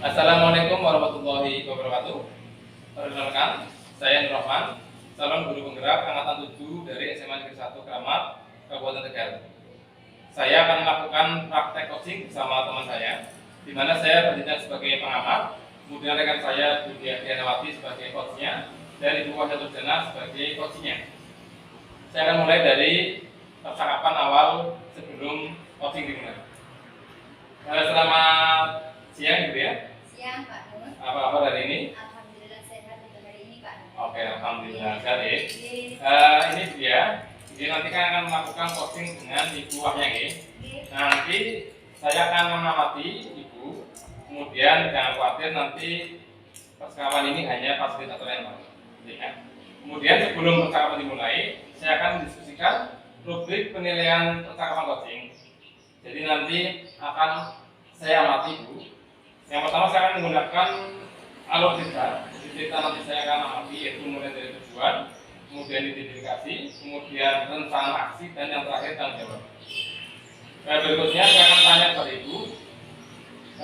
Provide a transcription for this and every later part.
Assalamualaikum warahmatullahi wabarakatuh. Perkenalkan, saya Nur Rahman, calon guru penggerak angkatan 7 dari SMA Negeri 1 Keramat, Kabupaten Tegal. Saya akan melakukan praktek coaching bersama teman saya, di mana saya bertindak sebagai pengamat, kemudian rekan saya Budi Adianawati sebagai coachnya, dan Ibu Wahda Turjana sebagai coachnya. Saya akan mulai dari percakapan awal sebelum coaching dimulai. Selamat siang, Ibu ya. Siang, Pak Nur. Apa kabar hari ini? Alhamdulillah sehat untuk hari ini, Pak Nur. Oke, alhamdulillah sehat ya. Ini dia. Jadi nanti kan akan melakukan coaching dengan Ibu Wahya ya. Nanti saya akan mengamati Ibu. Kemudian jangan khawatir nanti percakapan ini hanya fasilitator yang lain. Ya. Kemudian sebelum percakapan dimulai, saya akan mendiskusikan rubrik penilaian percakapan coaching. Jadi nanti akan saya amati Ibu. Yang pertama saya akan menggunakan alur cerita. Jadi cerita nanti saya akan amati yaitu mulai dari tujuan, kemudian identifikasi, kemudian rencana aksi, dan yang terakhir tanggung jawab. Berikutnya saya akan tanya kepada Ibu,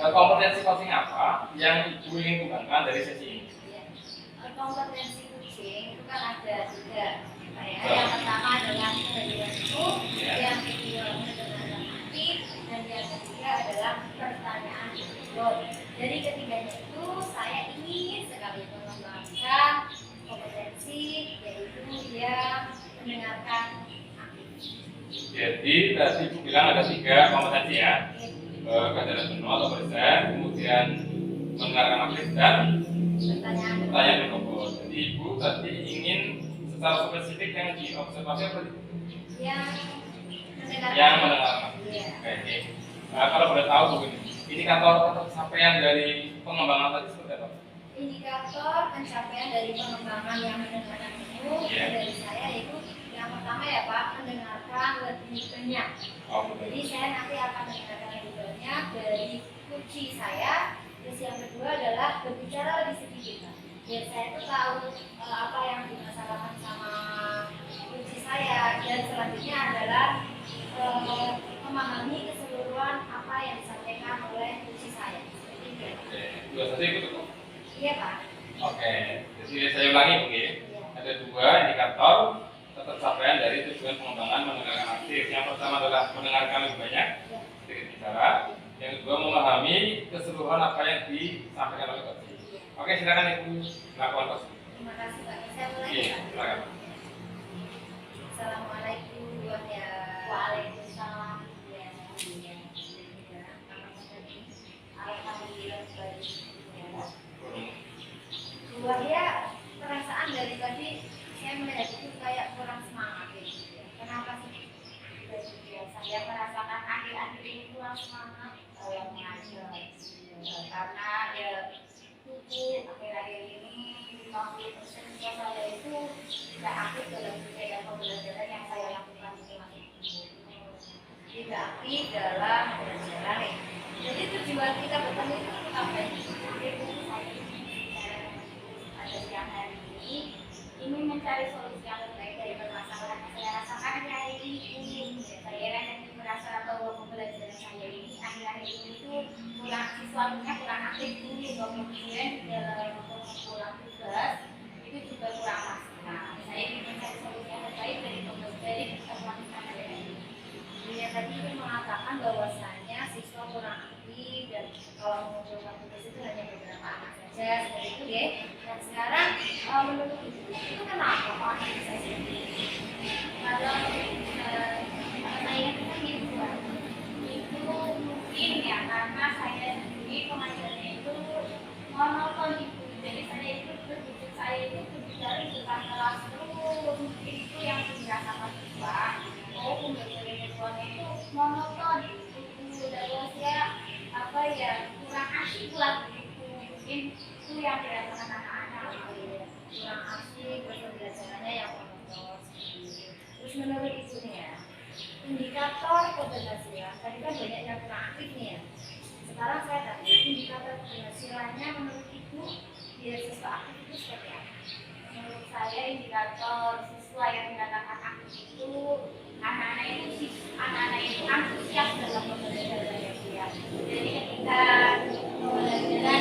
kompetensi coaching apa yang Ibu ingin kembangkan dari sesi ini? Kompetensi coaching itu kan ada tiga. Yang pertama adalah perilaku, yang kedua adalah aktif, dan yang ketiga adalah pertanyaan. Dari ketiganya itu saya ingin sekali mengembangkan kompetensi yaitu yang mendengarkan aktif. Jadi tadi Ibu bilang ada tiga kompetensi ya, kesadaran penuh atau present, kemudian mendengarkan aktif dan pertanyaan berkebun. Jadi Ibu tadi ingin secara spesifik yang diobservasi apa? Yang mendengarkan. Oke. Kalau boleh tahu begini, indikator pencapaian dari pengembangan tadi seperti apa? Indikator pencapaian dari pengembangan yang mendengarkan itu dari saya yaitu yang pertama ya Pak, mendengarkan lebih banyak. Jadi saya nanti akan mendengarkan lebih banyak dari kunci saya. Terus yang kedua adalah berbicara lebih sedikit. Biar saya itu tahu apa yang dimasalahkan sama kunci saya, dan selanjutnya adalah memahami keseluruhan apa yang disampaikan oleh kunci saya. Oke, dua saja ikut tuh. Iya Pak. Oke, jadi saya ulangi mungkin. Ada dua indikator tercapaian dari tujuan pengembangan mendengarkan aktif. Yang pertama adalah mendengarkan lebih banyak, sedikit bicara. Yang kedua memahami keseluruhan apa yang disampaikan oleh coach. Oke, silakan Ibu melakukan coach. Terima kasih Pak. Saya mulai. Iya, silakan. Assalamualaikum warahmatullahi wabarakatuh. Waalaikumsalam. Alhamdulillah baik. Ya, perasaan dari tadi saya melihat itu kayak kurang semangat gitu. Kenapa sih? Saya merasakan akhir-akhir ini kurang semangat dalam mengajar. Karena ya buku akhir-akhir ini 50% siswa saya itu tidak aktif dalam kegiatan pembelajaran yang saya lakukan di kelas itu. Tidak aktif dalam pembelajaran. Jadi tujuan kita bertemu itu apa? Pada siang hari ini ingin mencari solusi yang terbaik dari permasalahan yang saya rasakan hari ini. Saya merasa bahwa pembelajaran saya ini akhir-akhir ini itu kurang siswanya kurang aktif ini, kemudian dalam pulang tugas itu juga kurang maksimal. Saya ingin mencari solusi yang terbaik dari pertemuan kita hari ini. Dia tadi mengatakan bahwasanya siswa kurang aktif dan kalau mengumpulkan tugas itu hanya beberapa anak saja seperti itu ya. Dan sekarang menurut itu kenapa Pak bisa seperti itu? Kalau saya kan gitu Pak, itu mungkin ya karena saya sendiri pengajarnya itu monoton itu. Jadi saya itu berpikir saya itu berbicara di depan kelas terus, itu yang dirasakan siswa. Oh, pembelajaran siswanya itu monoton itu, dan saya apa ya kurang asik lah gitu. Mungkin itu yang dirasakan anak-anak kurang asik, pembelajarannya yang monoton. Terus menurut itu nih ya, indikator keberhasilan tadi kan banyak yang kurang aktif nih ya. Sekarang saya tanya indikator keberhasilannya menurut Ibu biar siswa aktif itu seperti apa? Menurut saya indikator siswa yang dikatakan aktif itu anak-anak itu antusias dalam pembelajaran ya. Jadi ketika pembelajaran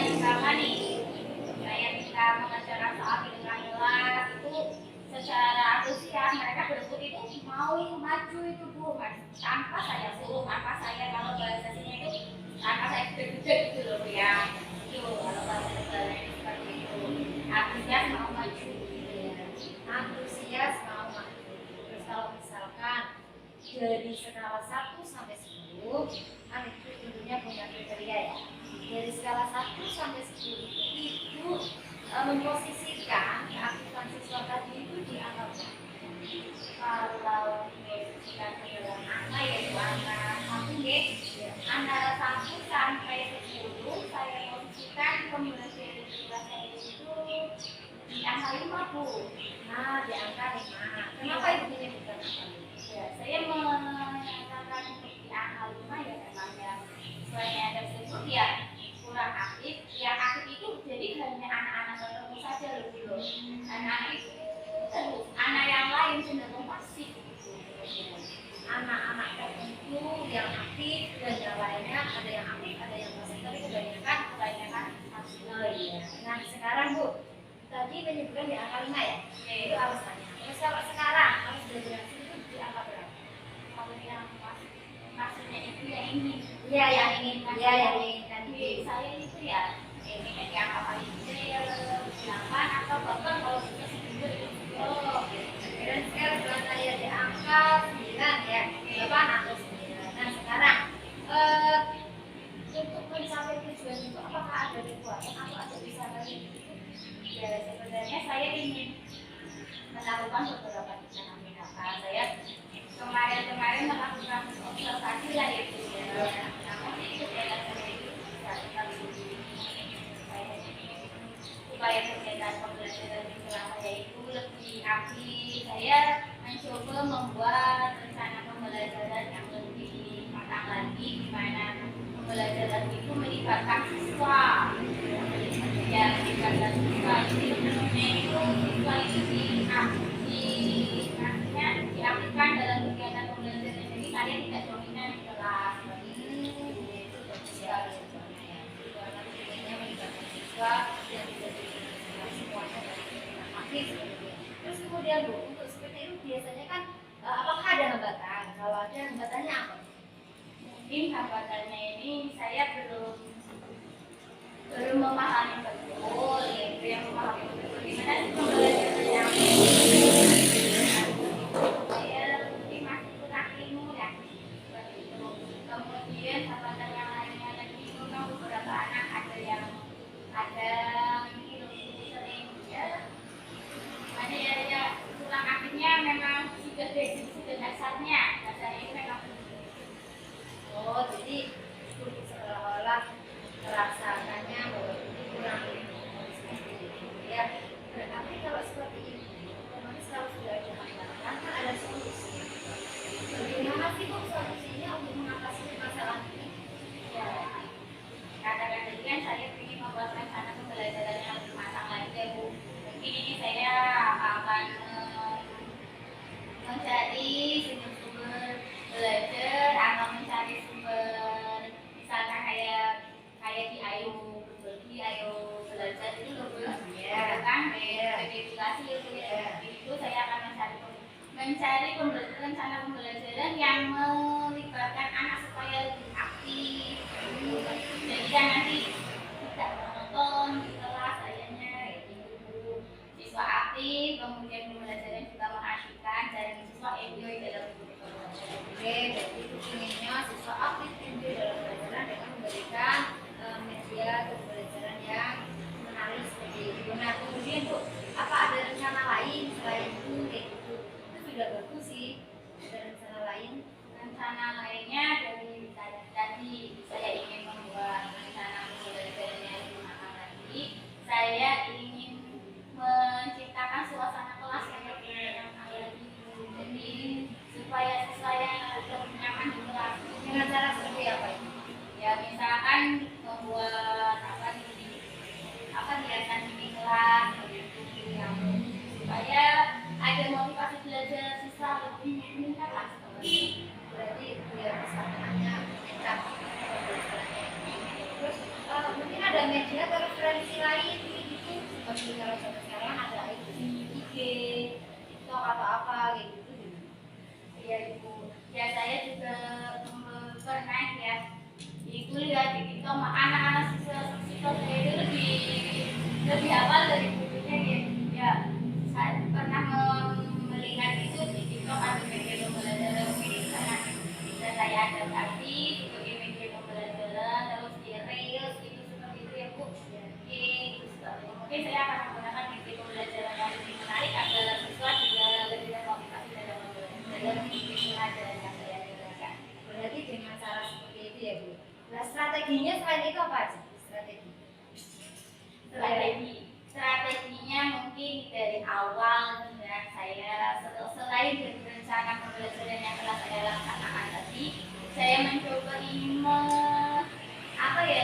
memposisikan keaktifan siswa tadi itu dianggap kalau memposisikan ke dalam angka yaitu angka 1 antara 1 sampai 10 saya posisikan pembelajaran kelas saya itu di angka 50. Nah, di angka 5. Kenapa itu menyebutkan angka 5? Ya, saya menyatakan untuk di angka 5 ya memang yang siswanya tersebut ya kurang aktif. Yang aktif itu jadi hanya anak-anak tertentu saja loh. Anak itu terus anak yang lain cenderung pasif gitu. Anak-anak tertentu yang aktif dan yang lainnya ada yang aktif, ada yang pasif, tapi kebanyakan pasif. Oh iya. Nah sekarang Bu, tadi menyebutkan di angka 5 ya? Ya itu alasannya. Terus kalau sekarang harus belajar itu di angka berapa? Kalau yang maksudnya itu yang ingin. Iya yang ingin. Iya yang ingin. Di saya itu ya ini kayak angka paling kecil 8 atau bahkan kalau sudah 10. Oh, dan sekarang bulan saya di angka 9 ya, 8 atau 9. Nah sekarang untuk mencapai tujuan itu apakah ada kekuatan atau ada bisa lagi? Ya sebenarnya saya ingin melakukan beberapa tindakan tindakan. Saya kemarin melakukan observasi lah itu ya. Namun itu saya supaya kegiatan pembelajaran di kelas saya itu lebih aktif. Saya mencoba membuat rencana pembelajaran yang lebih matang lagi, di mana pembelajaran itu melibatkan siswa. Ya, melibatkan siswa. Jadi sebenarnya itu siswa itu diaktifkan dalam kegiatan pembelajaran. Jadi kalian tidak dominan di kelas. Itu bagus sekali sebenarnya. Karena tujuannya melibatkan siswa dan semuanya aktif. Terus kemudian Bu, untuk seperti itu biasanya kan apakah ada hambatan? Kalau ada hambatannya apa? Mungkin hambatannya ini saya belum memahami betul, yaitu yang memahami betul gimana sih pembelajaran yang saya masih kurang ilmu ya seperti itu. Kemudian hambatan yang lainnya lagi memang beberapa anak ada yang sering ya kurang aktifnya memang sudah basic, sudah dasarnya itu memang oh jadi seolah-olah merasakannya bahwa ini kurang ya berarti kalau seperti ini otomatis kalau sudah ada hambatan kan ada solusi. Bagaimana sih Bu solusinya untuk mengatasi masalah ini? Ya katakan tadi kan saya ingin membuat rencana pembelajaran yang lebih matang lagi ya Bu. Mungkin ini saya akan mencari sumber belajar atau mencari sumber misalkan kayak di ayo belajar itu loh ya kan edukasi itu saya akan mencari rencana pembelajaran yang melibatkan anak supaya lebih aktif. Jadi kan nanti tidak monoton di kelas ayahnya itu siswa aktif, kemudian pembelajaran juga mengasyikkan dan siswa enjoy dalam pembelajaran. Oke, jadi itu inginnya siswa aktif enjoy dalam pembelajaran dengan memberikan media pembelajaran yang menarik seperti itu. Nah kemudian Bu, apa ada rencana lain selain itu kayak gitu? Itu sudah bagus sih. Ada rencana lain? Rencana lainnya dari tadi saya ingin membuat rencana pembelajaran yang lebih matang lagi. Saya ingin menciptakan suasana kelas yang lebih nyaman lagi. Jadi supaya saya lebih nyaman di kelas. Dengan cara seperti apa itu? Ya misalkan membuat hiasan di kelas yang supaya ada motivasi belajar siswa lebih meningkat lah. Berarti biar kesabarannya meningkat. Terus mungkin ada media atau referensi lain gitu seperti kalau sekarang ada IG, TikTok atau apa kayak gitu. Iya Ibu. Ya saya juga pernah ya itu lihat di TikTok anak-anak siswa saya itu lebih hafal dari bukunya ya. Saya pernah melihat itu di TikTok ada media pembelajaran di sana bisa saya adaptasi sebagai media pembelajaran terus di reels itu seperti itu ya Bu. Oke, mungkin saya akan Strateginya selain itu apa aja? Strateginya mungkin dari awal ya saya selain rencana pembelajaran yang telah saya laksanakan tadi, saya mencoba ingin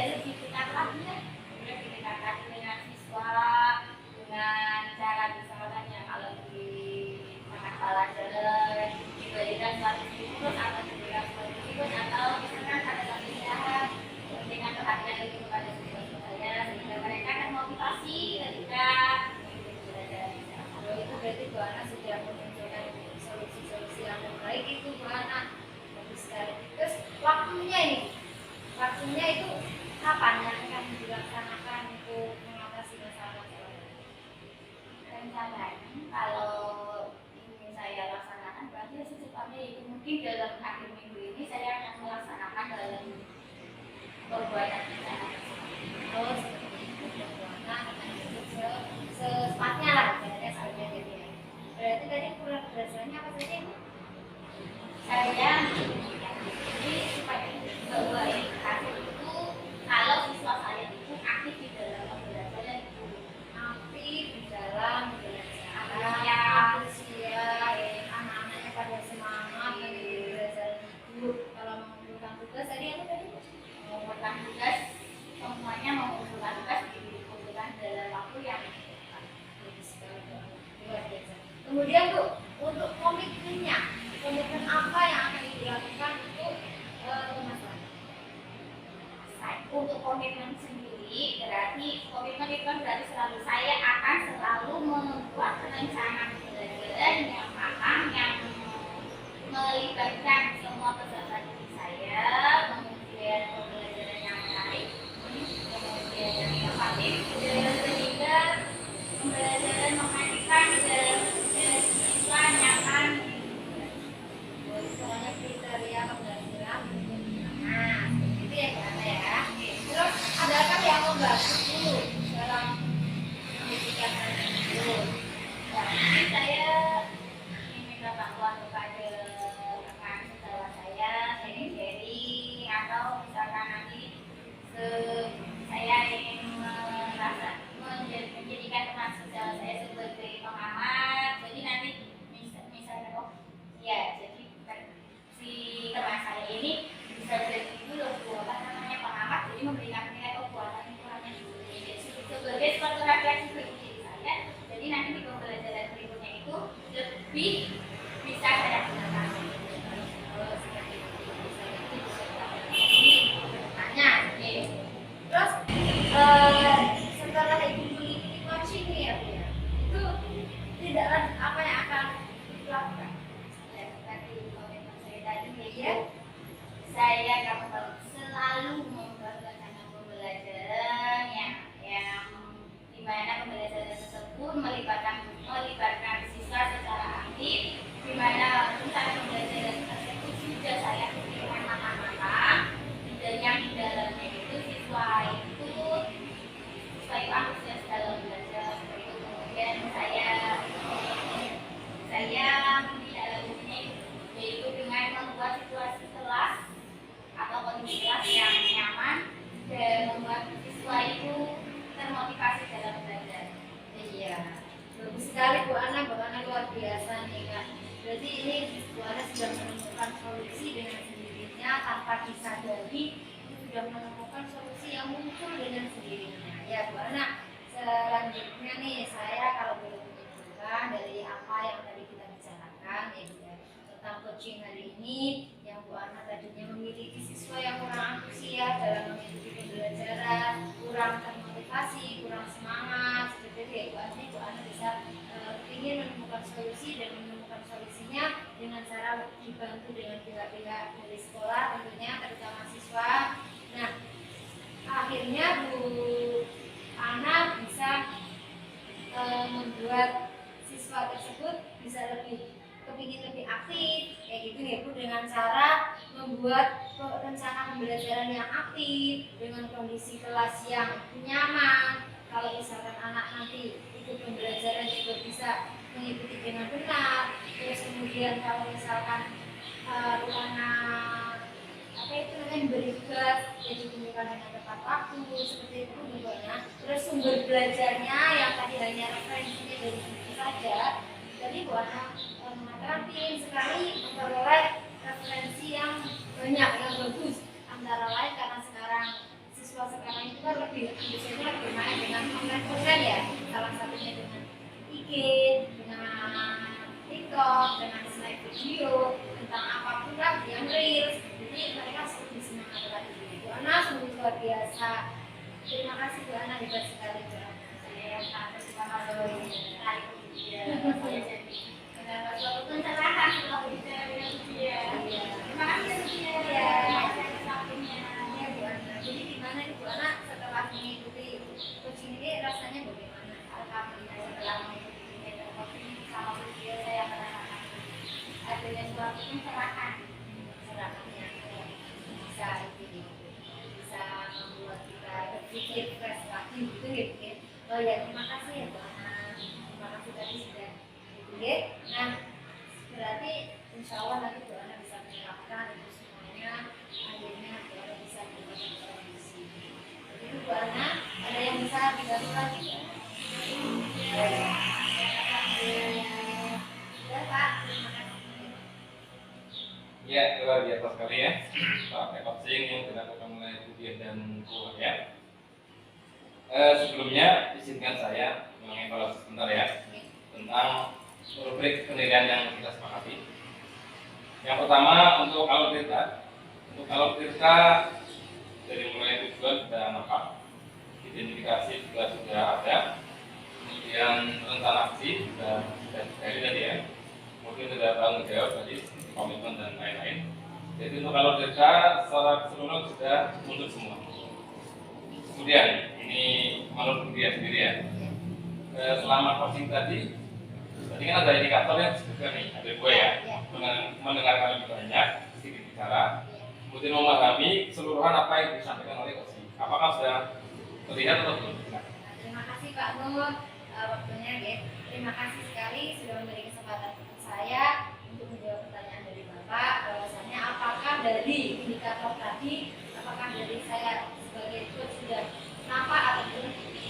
lebih dekat lagi ya, lebih dekat lagi dengan siswa, dengan cara misalkan yang kalau di tengah pelajaran diberikan suatu siklus atau diberikan suatu siklus atau misalkan ada satu istirahat dengan perhatian itu kepada siswa saya sehingga mereka akan motivasi ketika belajar. Kalau itu berarti Bu Ana sudah menunjukkan solusi-solusi yang terbaik itu Bu Ana. Bagus sekali. Terus waktunya itu kapan yang akan dilaksanakan untuk mengatasi masalah-masalah? Rencananya kalau ini saya laksanakan berarti secepatnya itu mungkin dalam akhir minggu ini saya akan melaksanakan dalam pembuatan rencana. Oh, seperti itu Bu Ana akan secepatnya lah, sebenarnya saja gitu ya. Berarti tadi kurang berdasarnya apa saja Bu? Saya jadi supaya bahwa hasil itu kalau siswa saya itu aktif di dalam pembelajaran itu Aktif di dalam belajar, Ya. antusias, anak-anaknya pada semangat mengikuti belajar itu. Kalau mengumpulkan tugas tadi apa tadi? mengumpulkan tugas semuanya mengumpulkan tugas dikumpulkan dalam waktu yang tepat. Bagus sekali, Bu. Luar biasa. Kemudian Bu, untuk komitmen apa yang akan dilakukan untuk pemasaran? Untuk komitmen sendiri berarti komitmen itu kan berarti saya akan selalu membuat rencana pembelajaran yang matang yang melibatkan semua peserta didik saya, kemudian pembelajaran yang menarik, kemudian yang inovatif, sehingga pembelajaran menghadirkan dan siswa nyaman. Soalnya kriteria pembelajaran. Nah, seperti itu ya Bu Ana ya. Terus adakah yang membantu dalam pendidikan itu? Jadi saya minta bantuan kepada rekan sejawat saya, sharing atau misalkan nanti saya ingin menjadikan teman sejawat saya sebagai pengamat. Jadi nanti misalnya jadi si teman saya ini bisa jadi dulu pengamat, jadi memberikan nilai buatan itu hanya sebagai suatu refleksi bagi diri saya. Jadi nanti di pembelajaran berikutnya itu lebih bisa saya gunakan. Tanya, terus setelah Ibu mengikuti coaching nih ya Bu ya, itu tidak lanjut apa yang akan dilakukan? Ya, seperti komitmen saya tadi Ya. saya akan selalu membuat rencana pembelajaran yang dimana pembelajaran tersebut melibatkan siswa secara aktif, dimana rencana pembelajaran tersebut sudah saya pikirkan matang-matang dan yang di dalamnya itu siswa itu antusias dalam belajar. Kemudian saya mendalaminya yaitu dengan membuat situasi kelas atau kondisi kelas yang nyaman dan membuat siswa itu termotivasi dalam belajar. Iya, bagus sekali Bu Ana luar biasa nih Kak. Berarti ini Bu Ana sudah menemukan solusi dengan sendirinya tanpa disadari, sudah menemukan solusi yang muncul dengan sendirinya. Ya Bu Ana, selanjutnya nih saya kalau boleh menyimpulkan dari apa yang tadi kita bicarakan ya tentang coaching hari ini, yang Bu Ana tadinya memiliki siswa yang kurang antusias dalam mengikuti pembelajaran, kurang termotivasi, kurang semangat, seperti itu ya Bu Ana bisa ingin menemukan solusi dan menemukan solusinya dengan cara dibantu dengan pihak-pihak dari sekolah tentunya, terutama siswa. Nah, akhirnya Bu Ana bisa membuat siswa tersebut bisa kepingin lebih aktif kayak gitu ya Bu, dengan cara membuat rencana pembelajaran yang aktif dengan kondisi kelas yang nyaman. Kalau misalkan anak nanti ikut pembelajaran juga bisa mengikuti dengan benar. Terus kemudian kalau misalkan anak apa itu namanya beri tugas yang ditentukan dengan tepat waktu seperti itu juga. Terus sumber belajarnya yang tadi hanya referensinya dari buku saja, jadi Bu Ana mengatakan ingin sekali memperoleh referensi yang banyak yang bagus, antara lain karena sekarang siswa sekarang itu kan biasanya lebih main dengan online konten ya, salah satunya dengan IG, dengan TikTok, dengan slide video tentang apapun lah yang real. Jadi mereka lebih senang lagi. Bu Ana sungguh luar biasa. Terima kasih Bu Ana, hebat sekali Bu Ana. Saya sangat terharu hari ini. Saya jadi suatu pencerahan kalau bicara dengan dia. Terima kasih Sofia ya. Ya Bu Ana. Jadi gimana nih Bu Ana setelah mengikuti coaching ini rasanya bagaimana? Alhamdulillah setelah mengikuti metode coaching sama Sofia saya merasakan adanya suatu pencerahan. Yang bisa membuat kita berpikir fresh lagi gitu ya. Oh ya, terima kasih ya Bu Ana. Terima kasih tadi sudah ya. Nah, berarti insya Allah nanti Bu Ana bisa menerapkan itu semuanya, akhirnya Bu Ana bisa mendapatkan solusi. Jadi Bu Ana, ada yang bisa dibantu lagi ya? Ya Pak, terima kasih. Ya, luar biasa sekali ya. Pakai coaching yang dilakukan oleh Budiah dan Bu ya. Sebelumnya izinkan saya mengevaluasi sebentar ya tentang rubrik penilaian yang kita sepakati. Yang pertama untuk alutsista. Untuk alutsista dari mulai tujuan sudah nampak, identifikasi juga sudah ada, kemudian rencana aksi sudah tadi ya, kemudian sudah tanggung jawab tadi, komitmen dan lain-lain. Jadi untuk alutsista secara keseluruhan sudah mundur semua. Kemudian ini menurut dia sendiri ya, selama coaching tadi kan ada indikator yang juga nih, ada dua ya, mendengarkan lebih banyak, sedikit bicara, kemudian memahami keseluruhan apa yang disampaikan oleh coaching. Apakah sudah terlihat atau belum? Terima kasih Pak Nur waktunya ya. Terima kasih sekali sudah memberi kesempatan untuk saya untuk menjawab pertanyaan dari Bapak. Bahwasanya apakah dari indikator tadi, apakah dari saya sebagai coach sudah nampak ataupun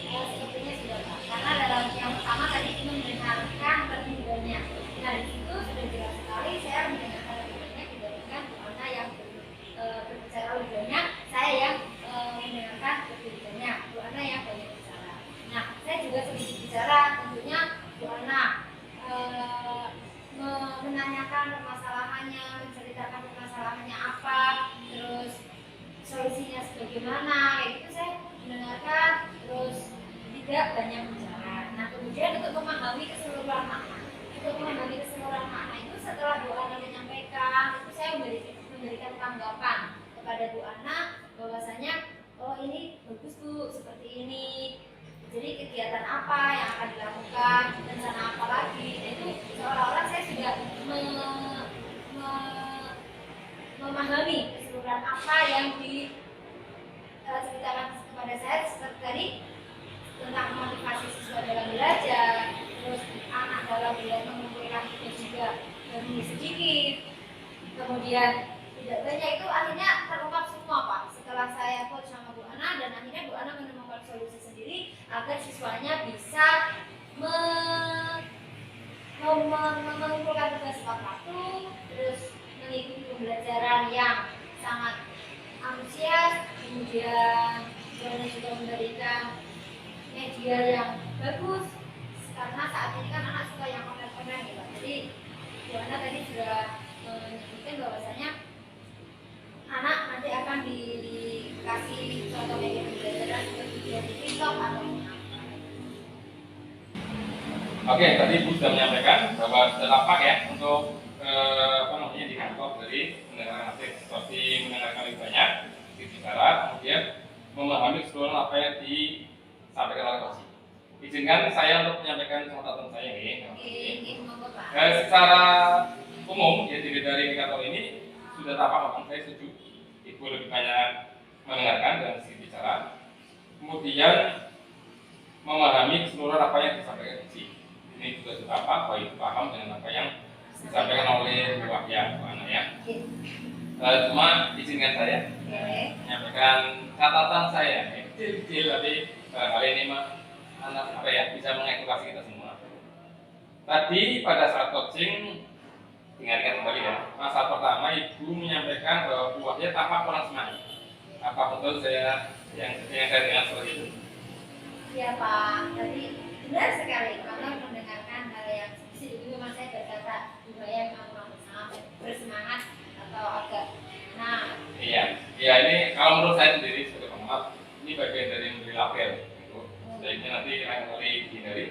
sepertinya sudah Pak. Karena dalam yang pertama tadi itu mendengarkan lebih banyak. Nah di situ sudah jelas sekali saya mendengarkan lebih banyak dibandingkan Bu Ana yang berbicara lebih banyak, saya yang mendengarkan lebih banyak, Bu Ana yang banyak bicara. Nah saya juga sedikit bicara, tentunya Bu Ana menanyakan permasalahannya, menceritakan permasalahannya apa, terus solusinya sebagaimana, kayak gitu saya mendengarkan, terus tidak banyak bicara. Nah kemudian untuk memahami keseluruhan makna, itu setelah Bu Ana menyampaikan, itu saya memberikan tanggapan kepada Bu Ana bahwasanya oh ini bagus Bu, seperti ini. Jadi kegiatan apa yang akan dilakukan, rencana apa lagi. Nah, itu seolah-olah saya sudah memahami keseluruhan apa yang diceritakan kepada saya seperti tadi tentang motivasi siswa dalam belajar, terus anak dalam belajar mengumpulkan tugas juga lebih sedikit, kemudian tidak banyak, itu akhirnya terungkap semua Pak setelah saya coach sama Bu Ana, dan akhirnya Bu Ana menemukan solusi sendiri agar siswanya bisa mengumpulkan tugas tepat waktu, terus mengikuti pembelajaran yang sangat antusias, kemudian Bu Ana juga memberikan media yang bagus karena saat ini kan anak suka yang online ya Pak. Jadi Bu Ana tadi sudah menyebutkan bahwasanya anak nanti akan dikasih contoh media pembelajaran seperti di TikTok atau apa. Oke, tadi Bu sudah menyampaikan bahwa sudah nampak ya untuk indikator dari mendengarkan asik, seperti mendengarkan lebih banyak, bicara, kemudian memahami keseluruhan apa yang disampaikan oleh coach. Izinkan saya untuk menyampaikan catatan saya ini. Secara umum ya dari indikator ini sudah tampak, saya setuju. Ibu lebih banyak mendengarkan dan sedikit bicara. Kemudian memahami keseluruhan apa yang disampaikan coach. Ini juga sudah apa, ibu paham dengan apa yang disampaikan oleh Bu Wahya, Bu Ana ya. Cuma izinkan saya menyampaikan catatan saya kecil-kecil, tapi kali ini bisa mengedukasi kita semua. Tadi pada saat coaching, ingatkan kembali ya, masa pertama ibu menyampaikan bahwa buahnya tampak kurang semangat. Apa betul saya yang saya dengar seperti itu? Iya Pak, tadi benar sekali karena mendengarkan hal yang sedikit memang saya berkata budaya yang kurang bersemangat atau agak Iya, ini kalau menurut saya sendiri sebagai pengamat, ini bagian dari memberi label. Sebaiknya nanti lain kali dihindari.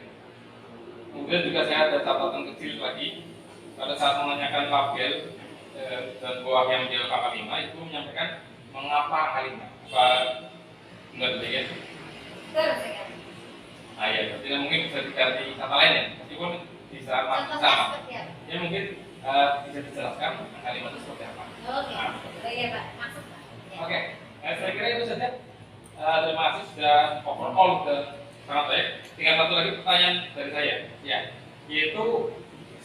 Kemudian juga saya ada catatan kecil lagi pada saat menanyakan label dan buah yang menjawab angka 5 itu menyampaikan mengapa angka 5. Apa enggak demikian? betul sekali. Nah ya, jadi mungkin bisa diganti kata lain ya, meskipun bisa Contohnya sama. seperti apa? Ya mungkin bisa dijelaskan angka 5 itu seperti apa. Oke, Nah, iya Pak, maksud Pak. Ya. Oke, saya kira itu saja. Terima kasih sudah overall sangat baik. Tinggal satu lagi pertanyaan dari saya, ya, yaitu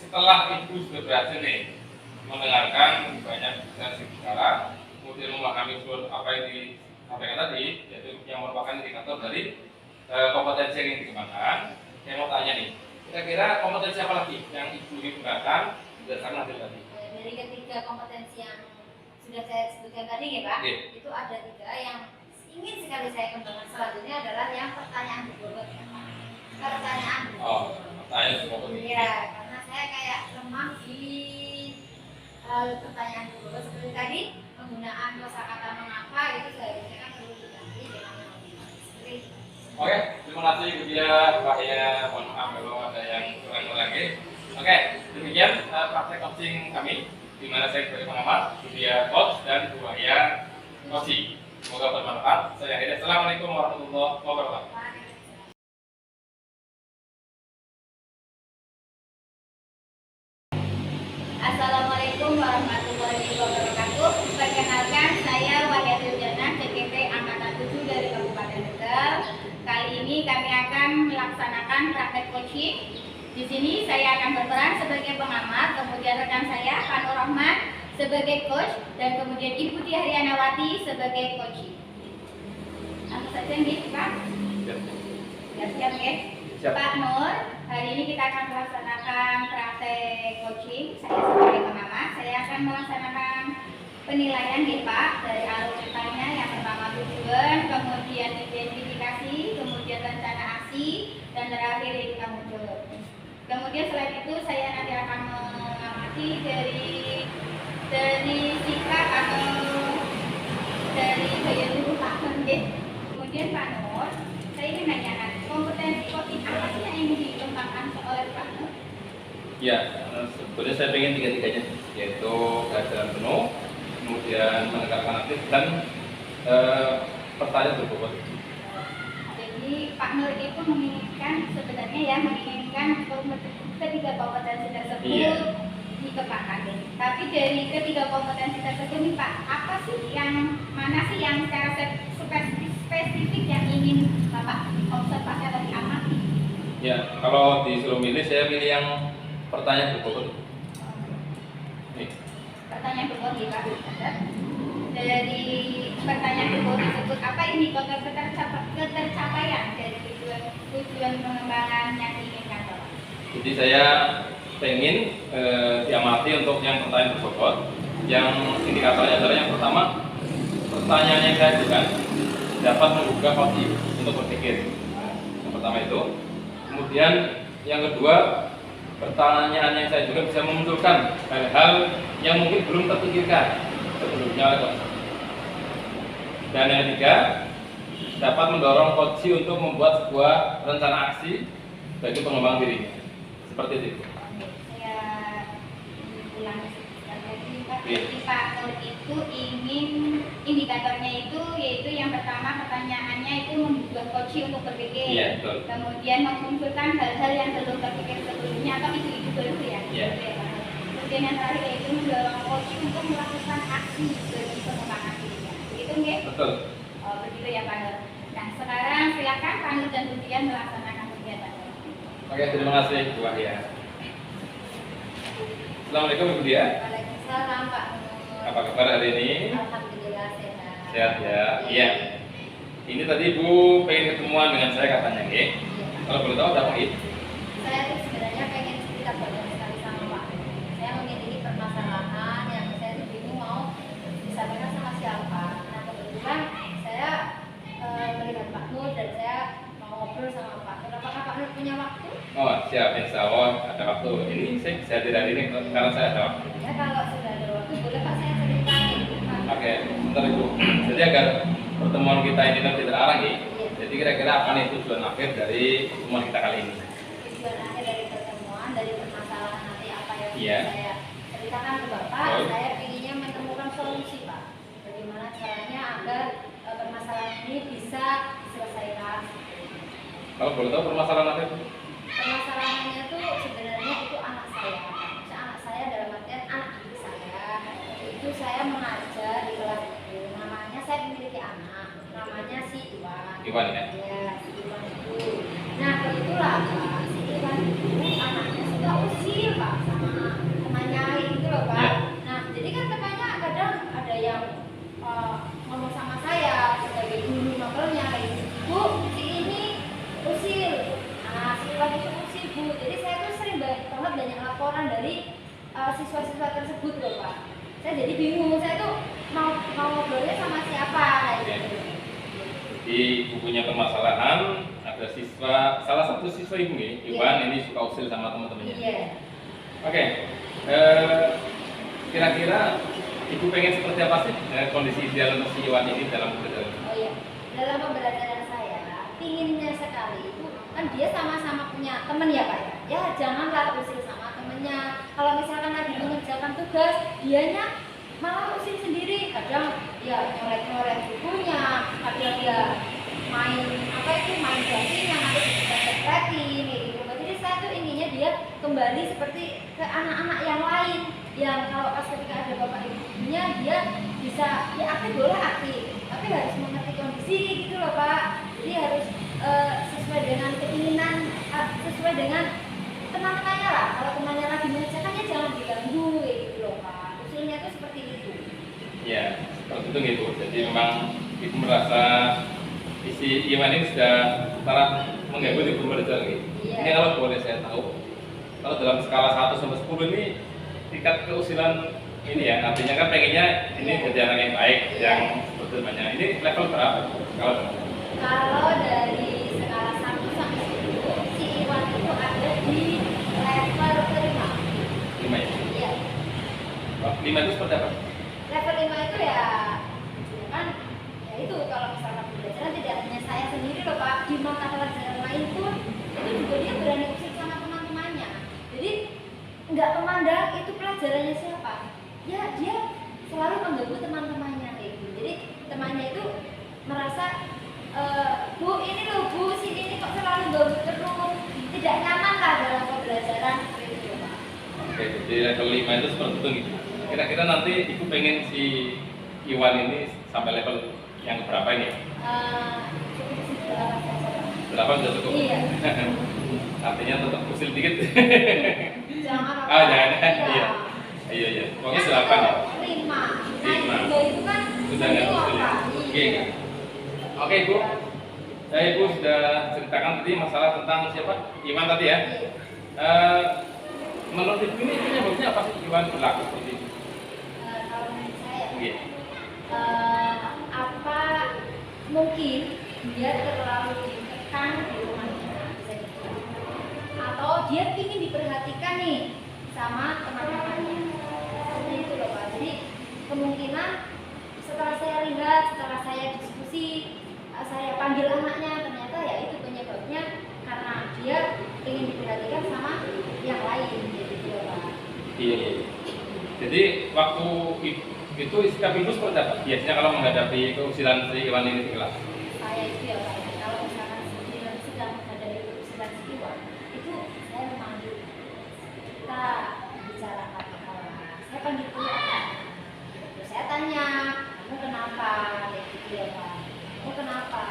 setelah ibu sudah berhasil nih mendengarkan banyak versi bicara, kemudian memahami seluruh apa yang disampaikan tadi, yaitu yang merupakan indikator dari kompetensi yang ingin dikembangkan. Saya mau tanya nih, kira-kira kompetensi apa lagi yang ibu ingin kembangkan berdasarkan hasil tadi? Dari ketiga kompetensi yang sudah saya sebutkan tadi ya Pak, Iya. itu ada 3 yang ingin sekali saya kembangkan. Selanjutnya adalah yang pertanyaan berbobot ya Pak. Pertanyaan Oh, berbobot. pertanyaan berbobot ini. Iya, karena saya kayak lemah di pertanyaan berbobot seperti tadi, penggunaan kosakata mengapa itu seharusnya kan perlu diganti dengan seperti itu. Oke, terima kasih Bu Dia, Pak Ya, mohon maaf kalau ada yang kurang lagi. Oke, demikian praktek coaching kami, di mana saya sebagai pengamat, Bu Dia coach dan Bu Ya coaching. Semoga bermanfaat. Saya akhiri. Assalamualaikum warahmatullahi wabarakatuh. Assalamualaikum warahmatullahi wabarakatuh. Perkenalkan, saya Wahyatul Jannah, CKP Angkatan 7 dari Kabupaten Tegal. Kali ini kami akan melaksanakan praktek coaching. Di sini saya akan berperan sebagai pengamat, kemudian rekan saya Fanur Rahman sebagai coach, dan kemudian Ibu Tia Rianawati sebagai coaching. Langsung saja nih, Pak. Siap ya. Siap. Pak Nur, hari ini kita akan melaksanakan praktek coaching. Saya sebagai pengamat, saya akan melaksanakan penilaian nih Pak, dari alur ceritanya. Yang pertama tujuan, kemudian identifikasi, kemudian rencana aksi, dan terakhir indikator muncul. Kemudian selain itu saya nanti akan mengamati dari sikap atau dari gaya tubuh Pak Nur. Kemudian Pak Nur, saya ingin menanyakan kompetensi coaching apa sih yang ingin dikembangkan oleh Pak Nur? Ya, sebetulnya saya ingin tiga-tiganya, yaitu kehadiran penuh, kemudian menegakkan aktif, dan pertanyaan berbobot. Jadi Pak Nur itu menginginkan ketiga kompetensi tersebut dikembangkan. Tapi dari ketiga kompetensi tersebut nih Pak, mana sih yang secara spesifik yang ingin Bapak observasi atau diamati? Ya, kalau disuruh milih, saya pilih yang pertanyaan berbobot. Nih. Pertanyaan berbobot ya Pak. Dari pertanyaan berbobot tersebut, apa indikator ketercapaian dari tujuan pengembangan yang diinginkan Bapak? Jadi saya pengen diamati untuk yang pertanyaan berbobot. Yang indikatornya adalah yang pertama, pertanyaan yang saya ajukan dapat menggugah hati untuk berpikir. Yang pertama itu. Kemudian yang kedua, pertanyaan yang saya juga bisa memunculkan hal-hal yang mungkin belum terpikirkan sebelumnya oleh coach. Dan yang ketiga, dapat mendorong coach untuk membuat sebuah rencana aksi bagi pengembangan dirinya. Seperti itu. Saya ulangi lagi Pak. Iya. Jadi Pak Nur itu ingin indikatornya itu yaitu yang pertama pertanyaannya itu membuat coach untuk berpikir. Iya, betul. Kemudian memunculkan hal-hal yang belum terpikir sebelumnya atau itu dulu ya. Iya. Gitu ya, Pak. Kemudian yang terakhir yaitu mendorong coach untuk melakukan aksi bagi pengembangan dirinya. Begitu nggih? Betul. Oh, begitu ya Pak Nur. Nah, sekarang silakan Pak Nur dan Bu Tia melaksanakan kegiatan. Oke, terima kasih Bu Wahya. Assalamualaikum Ibu Dia. Waalaikumsalam Pak Nur. Apa kabar hari ini? Alhamdulillah sehat. Sehat ya? Iya. Ini tadi Ibu pengen ketemuan dengan saya katanya, nggih. Iya. Kalau boleh tahu ada apa, nggih? Saya tuh sebenarnya pengen cerita banyak sekali sama Pak. Saya memiliki permasalahan yang saya tuh bingung mau disampaikan sama siapa. Nah kebetulan saya melihat Pak Nur dan saya mau ngobrol sama Pak Nur. Apakah Pak Nur punya waktu? Oh, siap, insya Allah ada waktu. Ini saya bisa hadir hari ini karena saya ada waktu. Ya kalau sudah ada waktu boleh Pak saya ceritain. Pak. Oke, bentar Ibu. Jadi agar pertemuan kita ini tidak terarang, nggih. Iya. Jadi kira-kira apa nih tujuan akhir dari pertemuan kita kali ini? Tujuan akhir dari pertemuan, dari permasalahan nanti apa yang Iya. saya ceritakan ke Bapak, Betul. saya inginnya menemukan solusi Pak. Bagaimana caranya agar permasalahan ini bisa diselesaikan. Kalau boleh tahu permasalahan akhir? Permasalahannya tuh sebenarnya itu anak saya. Maksudnya anak saya dalam artian anak didik saya. Itu saya mengajar di kelas itu. Namanya saya memiliki anak. Namanya si Iwan. Iwan ya? Iya, si Iwan itu. Nah kebetulan Pak, si Iwan itu anaknya suka usil Pak sama temannya itu loh Pak. Iya. Nah jadi kan temannya kadang ada yang ngomong sama saya sebagai guru novelnya kayak gitu. Bu, si ini usil. Nah, si Iwan itu usil Bu. Jadi saya tuh sering banget banyak laporan dari siswa-siswa tersebut loh Pak. Saya jadi bingung, saya tuh mau ngobrolnya sama siapa kayak gitu. Di bukunya permasalahan ada siswa, salah satu siswa Ibu nih, Iwan ini suka usil sama teman-temannya. Iya. Oke, kira-kira Ibu pengen seperti apa sih kondisi ideal untuk si Iwan ini dalam pembelajaran? Oh iya. Dalam pembelajaran saya, pinginnya sekali itu kan dia sama-sama punya teman ya Pak ya. Ya janganlah usil sama temennya. Kalau misalkan lagi mengerjakan tugas, dianya malah usil sendiri. Kadang ya nyorek-nyorek bukunya, kadang dia main apa itu main gantinya, nanti dipet-petin gitu. Jadi saya tuh inginnya dia kembali seperti ke anak-anak yang lain, yang kalau pas ketika ada bapak ibunya dia bisa ya aktif boleh aktif, tapi harus mengerti kondisi gitu loh Pak. Jadi harus sesuai dengan keinginan, sesuai dengan teman-temannya lah. Kalau temannya lagi mengerjakan ya jangan diganggu gitu loh Pak. Usulnya tuh seperti itu. Ya, seperti itu gitu. Jadi memang Ibu merasa isi Iwan ini sudah setara mengganggu di pembelajaran gitu. Iya. Ini kalau boleh saya tahu, kalau dalam skala 1 sampai 10 ini tingkat keusilan ini ya, artinya kan pengennya ini Iya. jadi anak yang baik, Iya. yang seperti banyak. Ini level berapa? Kalau dari skala 1 sampai 10, si Iwan itu ada di level kelima. 5 ya? Iya. 5 itu seperti apa? Level 5 itu ya kan ya itu kalau misalkan pembelajaran tidak hanya saya sendiri loh Pak, di mata pelajaran lain pun itu juga dia berani usil sama teman-temannya. Jadi nggak memandang itu pelajarannya siapa, ya dia selalu mengganggu teman-temannya kayak gitu. Jadi temannya itu merasa Bu ini loh Bu, si ini kok selalu ganggu terus, tidak nyaman lah dalam pembelajaran seperti itu Pak. Oke, jadi level 5 itu seperti itu gitu. Kira-kira nanti Ibu pengen si Iwan ini sampai level yang berapa ini? Cukup sih 8 saja. 8 sudah cukup? Iya. Artinya tetap usil dikit. Jangan apa? Ah, jangan. Iya. Iya, iya. Pokoknya 8 ya? 5. Lima. Nah, itu kan Sudah nggak usil ya? Oke. Oke, Ibu. Saya Ibu sudah ceritakan tadi masalah tentang siapa? Iwan tadi ya. Menurut Ibu ini penyebabnya apa sih Iwan berlaku seperti itu? Kalau menurut saya, Iya. apa mungkin dia terlalu ditekan di rumahnya, bisa dibilang. Atau dia ingin diperhatikan nih sama teman-temannya. Seperti itu loh Pak. Jadi kemungkinan setelah saya lihat, setelah saya diskusi, saya panggil anaknya, ternyata ya itu penyebabnya karena dia ingin diperhatikan sama yang lain gitu loh Pak. Iya, iya. Jadi waktu itu sikap Ibu seperti apa? Biasanya kalau menghadapi keusilan si Iwan ini di kelas? Saya itu ya Pak, kalau misalkan sedang menghadapi keusilan si Iwan, itu saya memanggil kita bicarakan saya panggil dulu terus saya tanya, kamu kenapa? Kayak gitu ya Pak, kamu kenapa?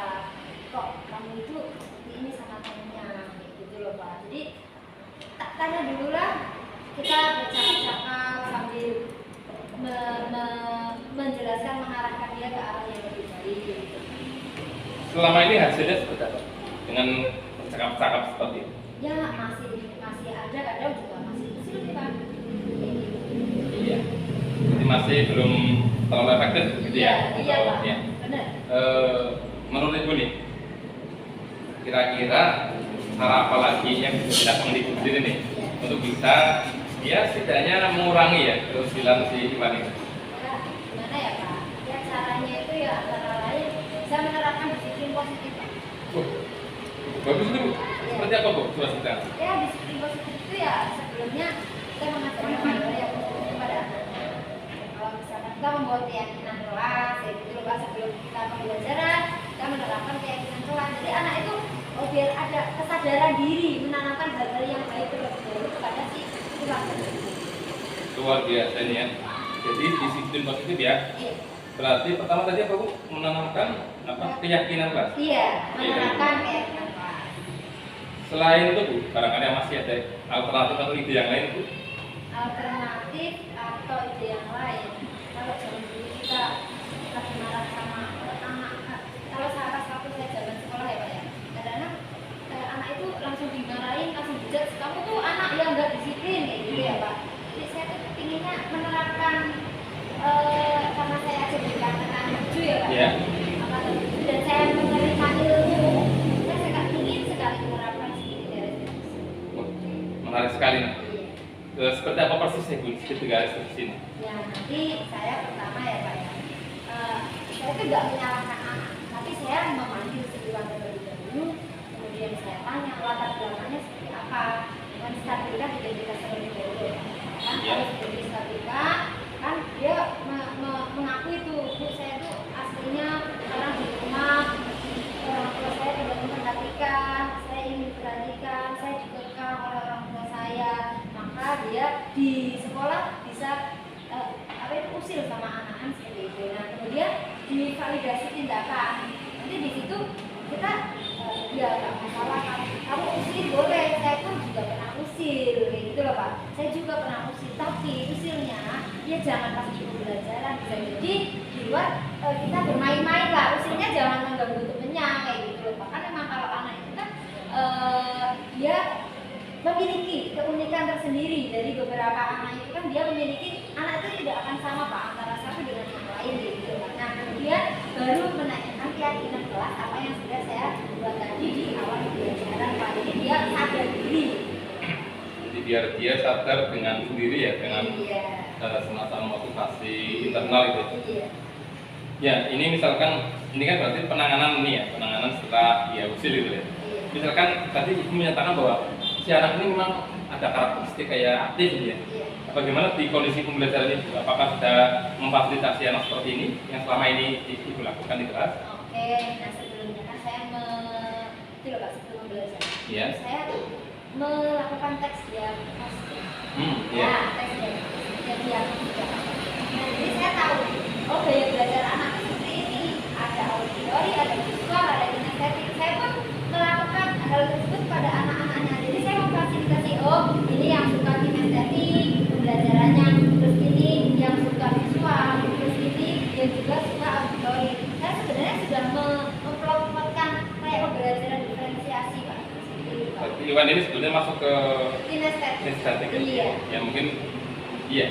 Kok kamu itu seperti ini sama temennya? Kayak gitu loh Pak. Jadi tanya dulu lah, kita bercakap-cakap sambil menjelaskan, mengarahkan dia ke arah yang lebih baik gitu. Selama ini hasilnya seperti apa? Dengan bercakap-cakap seperti itu? Ya masih ada, kadang juga masih usil sih Pak. Iya. Jadi masih belum terlalu efektif gitu ya? Iya Pak. Ya. Benar. Menurut Ibu nih, kira-kira cara apa lagi yang bisa dilakukan di Ibu sendiri nih untuk bisa ya setidaknya mengurangi ya keusilan si Iwan ini? Ya, gimana ya Pak? Ya caranya itu ya antara lain saya menerapkan disiplin positif Pak. Bagus itu Bu. Seperti apa Bu? Coba ceritakan. Ya disiplin positif itu ya sebelumnya saya mengajarkan hal yang positif kepada anak-anak. Kalau misalkan kita membuat keyakinan kelas, ya gitu loh Pak, sebelum kita pembelajaran kita menerapkan keyakinan kelas. Jadi anak itu biar ada kesadaran diri menanamkan hal-hal yang baik terlebih dahulu kepada si kelas. Luar biasa ini ya. Jadi disiplin positif ya. Iya. Berarti pertama tadi apa Bu? Menanamkan apa? Keyakinan kelas. Iya, menanamkan keyakinan kelas. Selain itu Bu, barangkali masih ada alternatif atau ide yang lain Bu? Alternatif atau ide yang lain. Kalau zaman dulu kita lagi marah sama anak, kalau salah satu saya zaman sekolah ya Pak ya, kadang-kadang anak itu langsung dimarahin, langsung dijudge, kamu tuh anak yang nggak disiplin kayak gitu ya Pak. Jadi saya tuh inginnya menerapkan karena saya aja berikan anak lucu ya Pak. Iya. Dan saya menerima ilmu, saya sangat ingin sekali menerapkan sedikit dari itu. Menarik sekali. Seperti apa persis ya Bu? Sedikit garis di sini. Ya nanti saya pertama ya Pak ya, saya tuh nggak menyalahkan anak, tapi saya memanggil si Iwan terlebih dahulu, kemudian saya tanya latar belakangnya seperti apa, menstabilkan identitas terlebih dahulu, kan Ya. harus distabilkan, kan dia mengaku itu, Bu saya tuh aslinya orang di rumah, orang tua saya tidak memperhatikan, saya ingin diperhatikan, saya dikekang oleh orang tua saya, maka dia di sekolah bisa usil sama anak-anak seperti itu. Nah kemudian divalidasi tindakan. Nanti di situ kita ya nggak masalah kamu usil boleh. Saya pun juga pernah usil, kayak gitu loh Pak. Saya juga pernah usil, tapi usilnya ya jangan pas di pembelajaran. Bisa jadi di luar kita bermain-main lah. Usilnya jangan mengganggu temennya kayak gitu loh Pak. Kan memang kalau anak itu kan dia memiliki keunikan tersendiri dari beberapa anak itu kan dia memiliki anak itu tidak akan sama Pak antara satu dengan yang lain gitu Pak. Nah kemudian baru menanyakan keyakinan kelas apa yang sudah saya buat tadi di awal pembelajaran Pak. Jadi dia sadar diri. Jadi biar dia sadar dengan sendiri ya, dengan semacam motivasi internal itu. Iya. Ya ini misalkan ini kan berarti penanganan ini ya, penanganan setelah dia usil itu ya. Misalkan tadi Ibu menyatakan bahwa si anak ini memang ada karakteristik kayak aktif gitu ya. Bagaimana di kondisi pembelajaran ini? Apakah sudah memfasilitasi anak seperti ini yang selama ini Ibu lakukan di kelas? Oke, nah sebelumnya kan saya itu loh Pak sebelum belajar. Iya. Saya melakukan tes diagnostik. Iya. Ya, tes diagnostik. Nah, jadi saya tahu, oh gaya belajar anak seperti ini, ada auditori, ada visual, ada kinestetik. Saya pun melakukan hal tersebut pada anak-anaknya. Jadi saya memfasilitasi, oh ini yang suka kinestetik, pembelajarannya, terus ini yang suka visual, terus ini yang juga suka auditori. Saya sebenarnya sudah mempelopotkan kayak pembelajaran diferensiasi Pak. Berarti Iwan ini sebetulnya masuk ke Kinestetik. ya. Ya mungkin iya.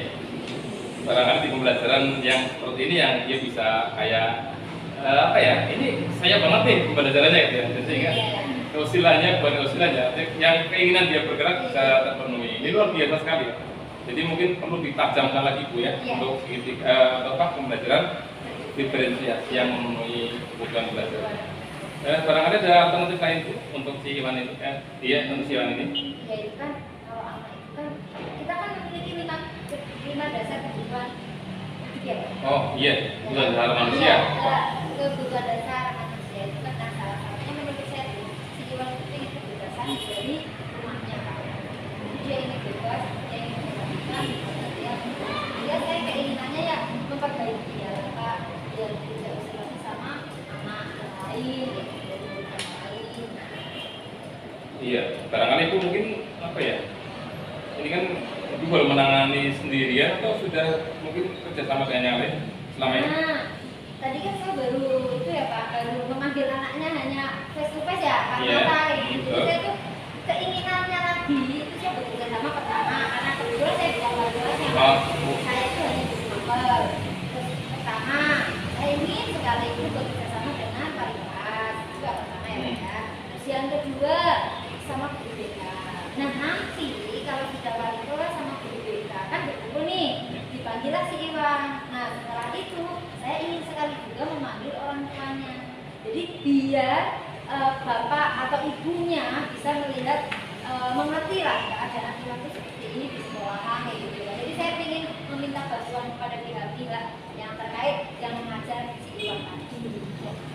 Barangkali di pembelajaran yang seperti ini yang dia bisa kayak apa ya? Ini saya banget nih pembelajarannya gitu ya. Jadi sehingga usilanya bukan usilanya, yang keinginan dia bergerak bisa terpenuhi. Ini luar biasa sekali. Jadi mungkin perlu ditajamkan lagi Bu ya untuk pembelajaran diferensiasi yang memenuhi kebutuhan belajar. Barangkali ada alternatif lain Bu untuk si Iwan itu iya untuk si Iwan ini. Ya itu kan kalau anak itu kan kita kan memiliki lima dasar kebutuhan ya Pak. Oh iya, kebutuhan dasar manusia. Kebutuhan dasar manusia itu kan salah satunya menurut saya si Iwan itu ingin kebebasan dari rumahnya Pak. Dia ingin bebas, dia ingin memperhatikan, dia saya keinginannya ya memperbaiki dia Pak, biar tidak usah sama anak lain. Iya, barangkali itu mungkin apa ya? Ini kan Ibu baru menangani sendirian atau sudah mungkin kerjasama dengan yang lain? selama ini? Nah, tadi kan saya baru itu ya Pak, baru memanggil anaknya hanya face to face ya, Pak Iya, Mata gitu. Jadi betul. saya tuh keinginannya lagi itu saya bekerja sama pertama karena kebetulan saya bilang kelasnya Oh. saya itu hanya developer. Terus pertama saya ingin sekali itu bekerja sama dengan wali kelas itu yang pertama ya Pak ya. Terus yang kedua sama guru BK. Nah nanti kalau sudah wali kelas sama guru BK kan berkumpul nih, dipanggillah si Iwan. Nah setelah itu saya ingin sekali juga memanggil orang tuanya. Jadi biar bapak atau ibunya bisa melihat mengerti lah keadaan perilaku seperti ini di sekolahan kayak gitu. Jadi saya ingin meminta bantuan kepada pihak-pihak yang terkait yang mengajar si Iwan tadi.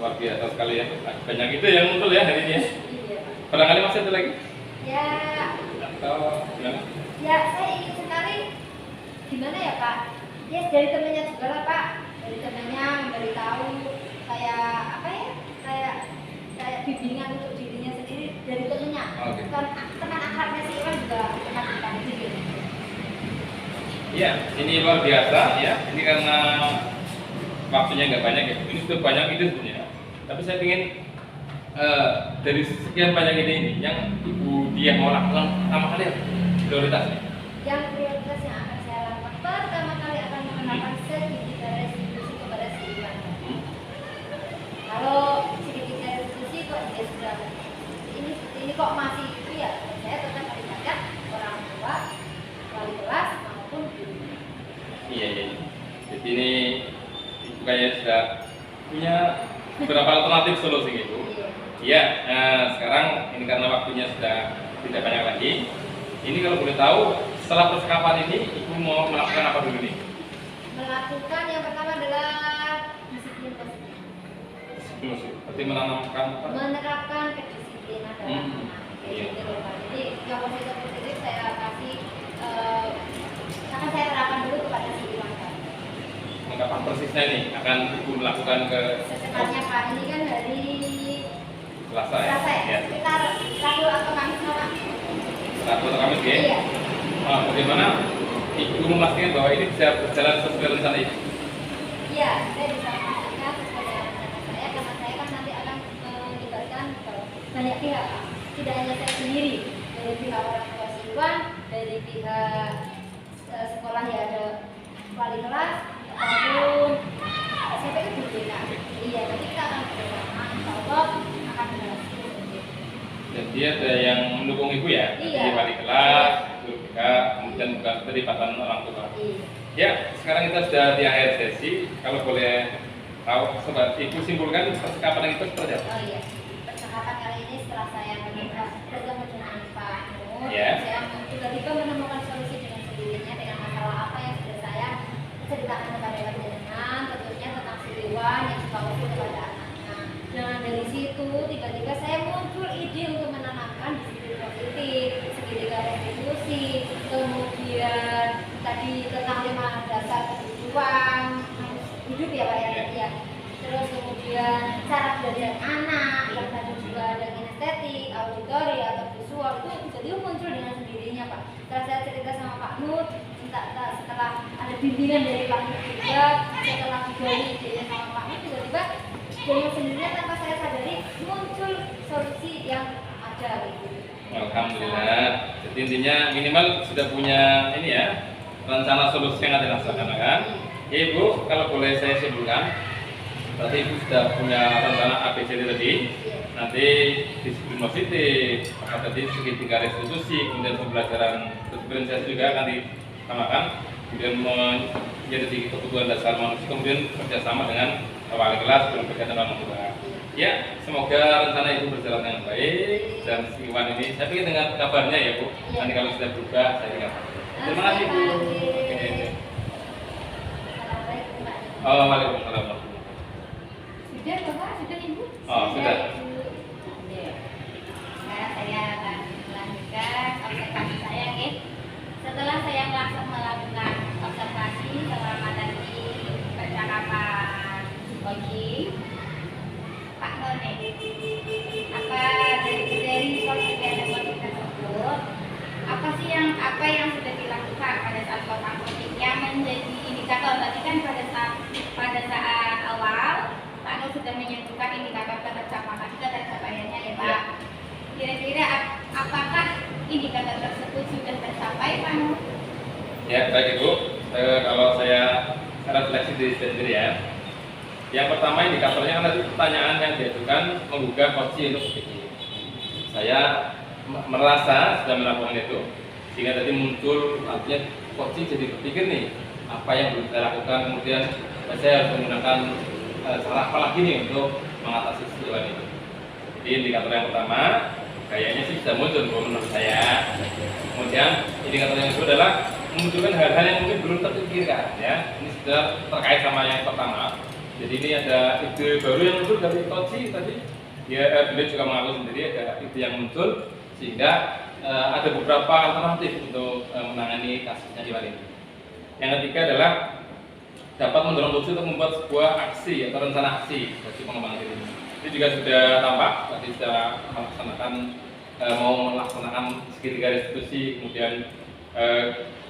Luar biasa sekali ya. Banyak itu yang muncul ya hari ini ya. Iya Pak. Barangkali masih ada lagi? Ya, Atau gimana? ya saya ingin sekali gimana ya Pak? Ya dari temannya juga lah Pak. Dari temannya memberitahu kayak apa ya? Kayak bimbingan untuk dirinya sendiri dari temannya. Oke. Teman akrabnya si Iwan juga pernah dipanggil gitu. Iya, ini luar biasa ya. Ini karena waktunya nggak banyak ya. Ini sudah banyak ide sebenarnya. Tapi saya ingin dari sekian banyak ide ini, yang Ibu Dia mau lakukan pertama kali apa? Prioritasnya? Yang prioritas yang akan saya lakukan pertama kali akan mengenalkan sedikit restitusi kepada si Iwan. Kalau sedikit restitusi kok dia sudah ini kok masih itu ya, saya tetap melibatkan orang tua, wali kelas maupun guru. Iya, iya. Jadi ini Ibu kayaknya sudah punya beberapa alternatif solusi gitu. Iya, sekarang ini karena waktunya sudah tidak banyak lagi. Ini kalau boleh tahu, setelah percakapan ini Ibu mau melakukan apa dulu nih? Melakukan yang pertama adalah disiplin positif. Seperti menanamkan apa? Menerapkan kedisiplinan dalam anak. Iya. Gitu loh, Pak. Jadi yang positif saya kasih akan saya terapkan dulu kepada si Iwan. Kapan persisnya ini akan Ibu melakukan ke Secepatnya Pak, ini kan hari Selasa ya? Selasa ya? Ya. Sekitar Rabu atau Kamis Pak? Rabu atau Kamis ya? Iya. Bagaimana Ibu memastikan bahwa ini bisa berjalan sesuai rencana Ibu? Iya, saya bisa memastikan sesuai dengan rencana saya karena saya kan nanti akan melibatkan banyak pihak Pak. Tidak hanya saya sendiri, dari pihak orang tua siswa, dari pihak sekolah ya ada wali kelas, ataupun siapa itu BK. Iya, nanti kita akan bersama, insya Allah akan berhasil. Jadi ada yang mendukung Ibu ya? Iya. Jadi wali kelas, guru BK, kemudian bukan keterlibatan orang tua. Iya. Ya, sekarang kita sudah di akhir sesi. Kalau boleh tahu, sobat Ibu simpulkan percakapan itu seperti apa? Oh iya, percakapan kali ini setelah saya bertemu dengan Pak Nur, Ya. saya tiba-tiba menemukan solusi dengan sendirinya dengan masalah apa yang sudah saya ceritakan kepada panjenengan, tentunya tentang si Iwan yang suka usul kepada anaknya. Dengan dari situ tiba-tiba saya muncul ide untuk menanamkan disiplin positif, segitiga restitusi, kemudian tadi tentang 5 dasar kehidupan hidup ya Pak ya tadi ya. Terus kemudian cara belajar anak, yang tadi juga ada kinestetik, auditori atau visual itu jadi muncul dengan sendirinya Pak. Setelah saya cerita sama Pak Nur, setelah ada bimbingan dari Pak Nur juga, setelah digali idenya sama Pak Nur tiba-tiba dengan sendirinya tanpa saya sadari muncul solusi yang ada gitu. Alhamdulillah. Jadi intinya minimal sudah punya ini ya, rencana solusi yang ada dilaksanakan. Ya Ibu, kalau boleh saya simpulkan, berarti Ibu sudah punya rencana ABCD tadi. Nanti disiplin positif, maka tadi segitiga restitusi, kemudian pembelajaran diferensiasi juga akan ditamakan, kemudian menjadi kebutuhan dasar manusia, kemudian kerjasama dengan wali kelas, guru BK dan orang tua. Ya, semoga rencana Ibu berjalan dengan baik dan si Iwan ini, saya ingin dengar kabarnya ya Bu. Nanti kalau sudah berubah, saya dengar. Terima kasih Bu. Oke. Assalamualaikum Pak. Oh, waalaikumsalam. Sudah Bapak, sudah Ibu? Oh, sudah. Iya. Sekarang saya akan melanjutkan observasi saya ya. Setelah saya melakukan observasi selama tadi percakapan coaching, Pak None, apa dari posisi tersebut, apa yang sudah dilakukan pada saat kontak coaching yang menjadi indikator tadi kan pada Ya, baik Ibu. Kalau saya refleksi diri sendiri ya. Yang pertama indikatornya kan tadi pertanyaan yang diajukan menggugah coaching untuk berpikir. Saya merasa sudah melakukan itu, sehingga tadi muncul artinya coaching jadi berpikir nih apa yang belum saya lakukan, kemudian saya harus menggunakan cara apa lagi nih untuk mengatasi situasi itu. Jadi indikator yang pertama kayaknya sih sudah muncul menurut saya. Kemudian indikator yang kedua adalah memunculkan hal-hal yang mungkin belum terpikirkan ya. Ini sudah terkait sama yang pertama. Jadi ini ada ide baru yang muncul dari coaching tadi. Ya, beliau juga mengaku sendiri ada ide yang muncul sehingga ada beberapa alternatif untuk menangani kasusnya di ini. Yang ketiga adalah dapat mendorong Coaching untuk membuat sebuah aksi atau rencana aksi bagi pengembangan diri. Ini juga sudah tampak tadi sudah melaksanakan mau melaksanakan segitiga restitusi, kemudian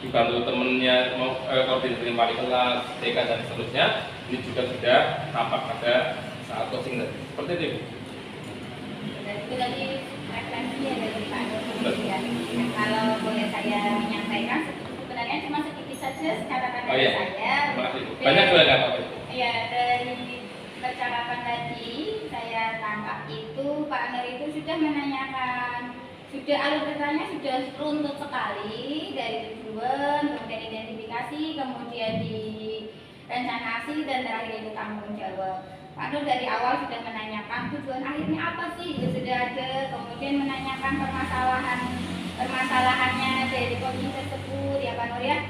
dibantu temennya mau koordinasi dengan wali kelas, TK dan seterusnya. Ini juga sudah tampak pada saat coaching tadi. Seperti itu. Itu tadi referensinya dari Pak Nur ya. Kalau boleh saya menyampaikan, sebenarnya cuma sedikit saja catatan dari saya. Terima kasih. Banyak juga nggak Pak? Iya, dari percakapan tadi saya tangkap itu Pak Nur itu sudah menanyakan, sudah alur katanya sudah runtut sekali dari tujuan, kemudian identifikasi, kemudian di rencanaasi dan terakhir itu tanggung jawab. Pak Nur dari awal sudah menanyakan tujuan akhirnya apa sih, itu sudah ada, kemudian menanyakan permasalahannya dari coaching tersebut ya Pak Nur ya.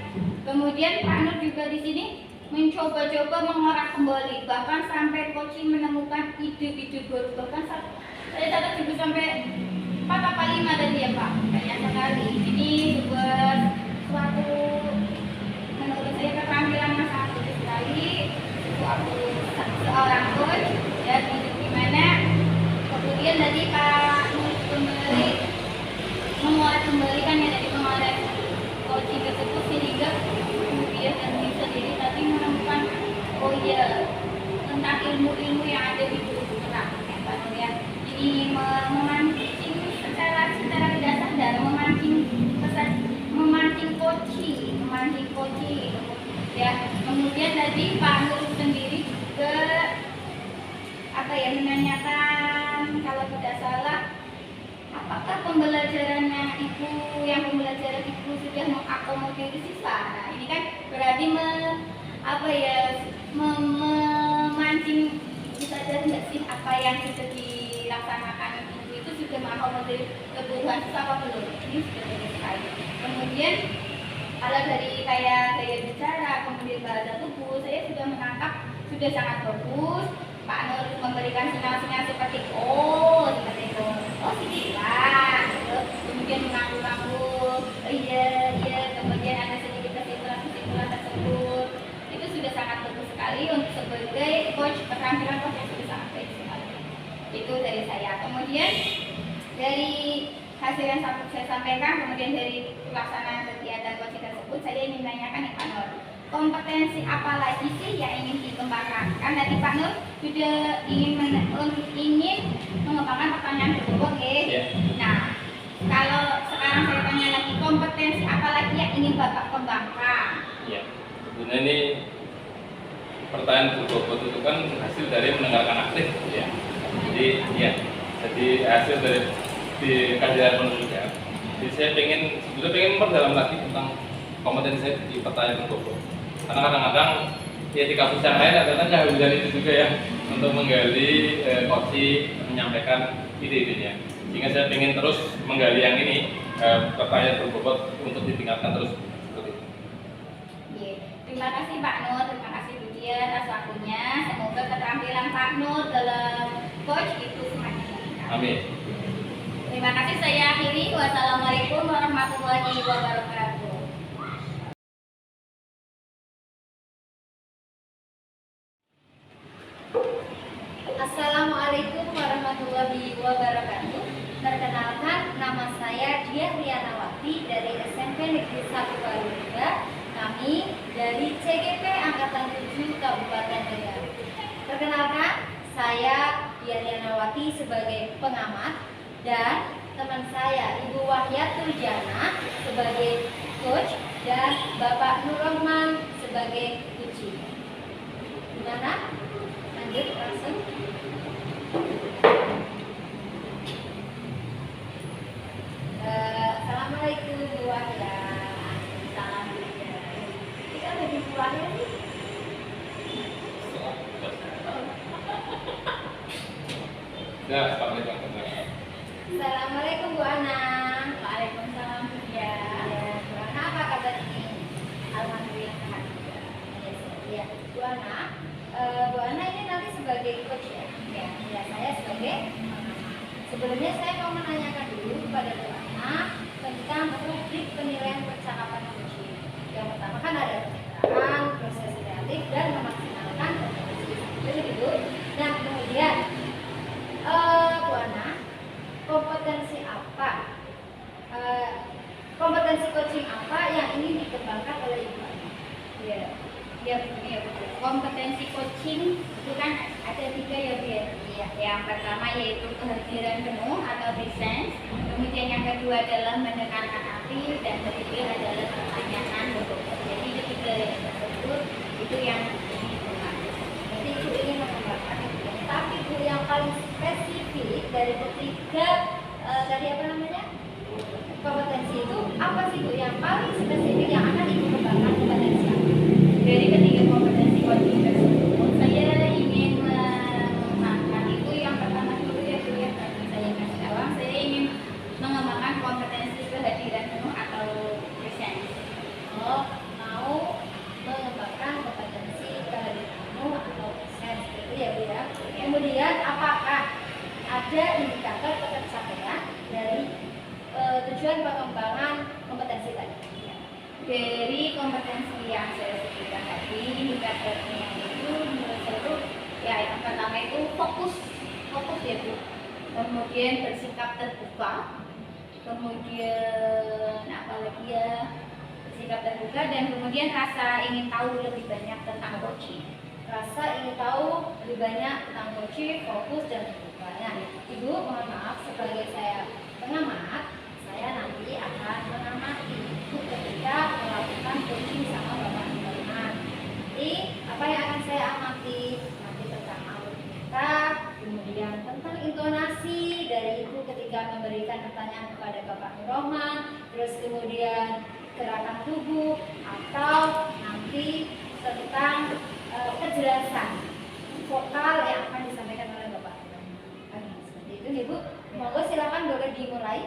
Kemudian Pak Nur juga di sini mencoba-coba mengorak kembali, bahkan sampai coaching menemukan ide-ide baru, bahkan saya catat juga sampai 4 apa 5 tadi ya Pak, banyak sekali. Ini sebuah suatu menurut saya keterampilan yang sangat bagus sekali, suatu seorang coach ya, di mana kemudian tadi Pak Nur kembali mengorak kembali kan ya dari pengorak coaching tersebut sehingga kemudian diri sendiri tadi menemukan oh iya tentang ilmu-ilmu yang ada di buku terang ya Pak Nur ya. Ini memancing secara tidak sadar, memancing coaching ya. Kemudian tadi Pak Nur sendiri juga menanyakan kalau tidak salah apakah pembelajarannya ibu sudah mengakomodir siswa. Nah, ini kan berarti memancing bisa jadi nggak sih apa yang sudah dilaksanakan ibu itu sudah mengakomodir kebutuhan siswa apa belum? Ini sudah bagus sekali. Kemudian kalau dari kayak gaya bicara, kemudian bahasa tubuh, saya sudah menangkap sudah sangat bagus. Pak Nur memberikan sinyal-sinyal seperti seperti itu, sinyal, kemudian mengangguk-angguk, iya, kemudian ada sedikit kesimpulan tersebut. Itu sudah sangat bagus sekali untuk sebagai coach, keterampilan coach yang sudah sangat baik sekali. Itu dari saya. Kemudian dari hasil yang saya sampaikan, kemudian dari pelaksanaan kegiatan coaching tersebut, saya ingin menanyakan nih Pak Nur, kompetensi apa lagi sih yang ingin dikembangkan? Kan tadi Pak Nur sudah ingin mengembangkan pertanyaan tersebut, oke? Yeah. Nah, kalau sekarang saya tanya lagi, kompetensi apa lagi yang ingin Bapak kembangkan? Iya, sebenarnya ini pertanyaan berbobot itu kan hasil dari mendengarkan aktif, ya. Jadi hasil dari di kajian penulis ya. Jadi saya pengen memperdalam lagi tentang kompetensi saya di pertanyaan berbobot. Karena kadang-kadang ya di kasus yang lain kadang-kadang kehabisan itu juga ya untuk menggali coaching, menyampaikan ide-idenya. Sehingga saya ingin terus menggali yang ini pertanyaan berbobot untuk ditingkatkan terus seperti itu. Terima kasih Pak Nur, terima kasih Bu Dia atas waktunya. Semoga keterampilan Pak Nur dalam coach itu semakin meningkat. Amin. Terima kasih, saya akhiri. Wassalamualaikum warahmatullahi wabarakatuh. Assalamualaikum warahmatullahi wabarakatuh. Perkenalkan, nama saya Diah Rianawati dari SMP Negeri 1 Barunga. Kami dari CGP Angkatan 7 Kabupaten Tegal. Perkenalkan, saya Diah Rianawati sebagai pengamat dan teman saya Ibu Wahya Turjana sebagai coach dan Bapak Nur Rahman sebagai uji. Gimana? Lanjut langsung. Assalamualaikum Bu Wahya. Salam ya. Kita lebih Bu Wahya nih. Ya, Assalamualaikum. Assalamualaikum Bu Ana. Waalaikumsalam Bu ya. Bu Ana apa kabar nih? Alhamdulillah sehat juga. Ya, Bu Ana. Bu Ana ini nanti sebagai coach ya. Ya, saya sebagai pengamat. Sebelumnya saya mau menanyakan dulu kepada Bu Ana tentang rubrik penilaian percakapan coaching. Yang pertama kan ada pencitraan, proses kreatif, dan memaksimalkan potensi. Begitu. Nah, kemudian Bu Ana, kompetensi apa? Kompetensi coaching apa yang ingin dikembangkan oleh Ibu Ana? Ya, betul. Kompetensi coaching itu kan ada 3 ya, Bu ya. Yang pertama yaitu kehadiran penuh atau presence. Kemudian yang kedua adalah menekankan hati, dan ketiga adalah pertanyaan. Jadi ketiga yang tersebut itu yang Jadi Ibu ingin mengembangkan itu. Tapi Bu, yang paling spesifik dari ketiga tadi apa namanya? Kompetensi itu apa sih Bu? Yang paling spesifik yang akan Ibu kembangkan kompetensi apa? dari ketiga kompetensi coaching tersebut, saya ingin mengembangkan itu yang pertama dulu ya, Bu ya. Tadi saya kasih awal, saya ingin mengembangkan kompetensi kehadiran penuh atau presence. Oh, mau mengembangkan kompetensi kehadiran penuh atau presence gitu ya Bu ya. Kemudian apakah ada indikator tercapaian dari tujuan pengembangan kompetensi tadi? Dari kompetensi yang saya sebutkan tadi, indikatornya itu menurut saya itu ya yang pertama itu fokus ya Bu. Kemudian bersikap terbuka, kemudian apa lagi ya, bersikap terbuka, dan kemudian rasa ingin tahu lebih banyak tentang coaching. Rasa ingin tahu lebih banyak tentang coaching, fokus, dan terbuka. Nah, Ibu, mohon maaf sebagai saya pengamat, saya nanti akan mengamati Ibu ketika melakukan coaching sama Bapak Nur. Jadi, apa yang akan saya amati? Nanti tentang alur kata, kemudian tentang intonasi dari Ibu ketika memberikan pertanyaan kepada Bapak Nur, terus kemudian gerakan tubuh, atau nanti tentang kejelasan vokal yang akan disampaikan oleh Bapak. Seperti itu Ibu. Monggo silakan boleh dimulai.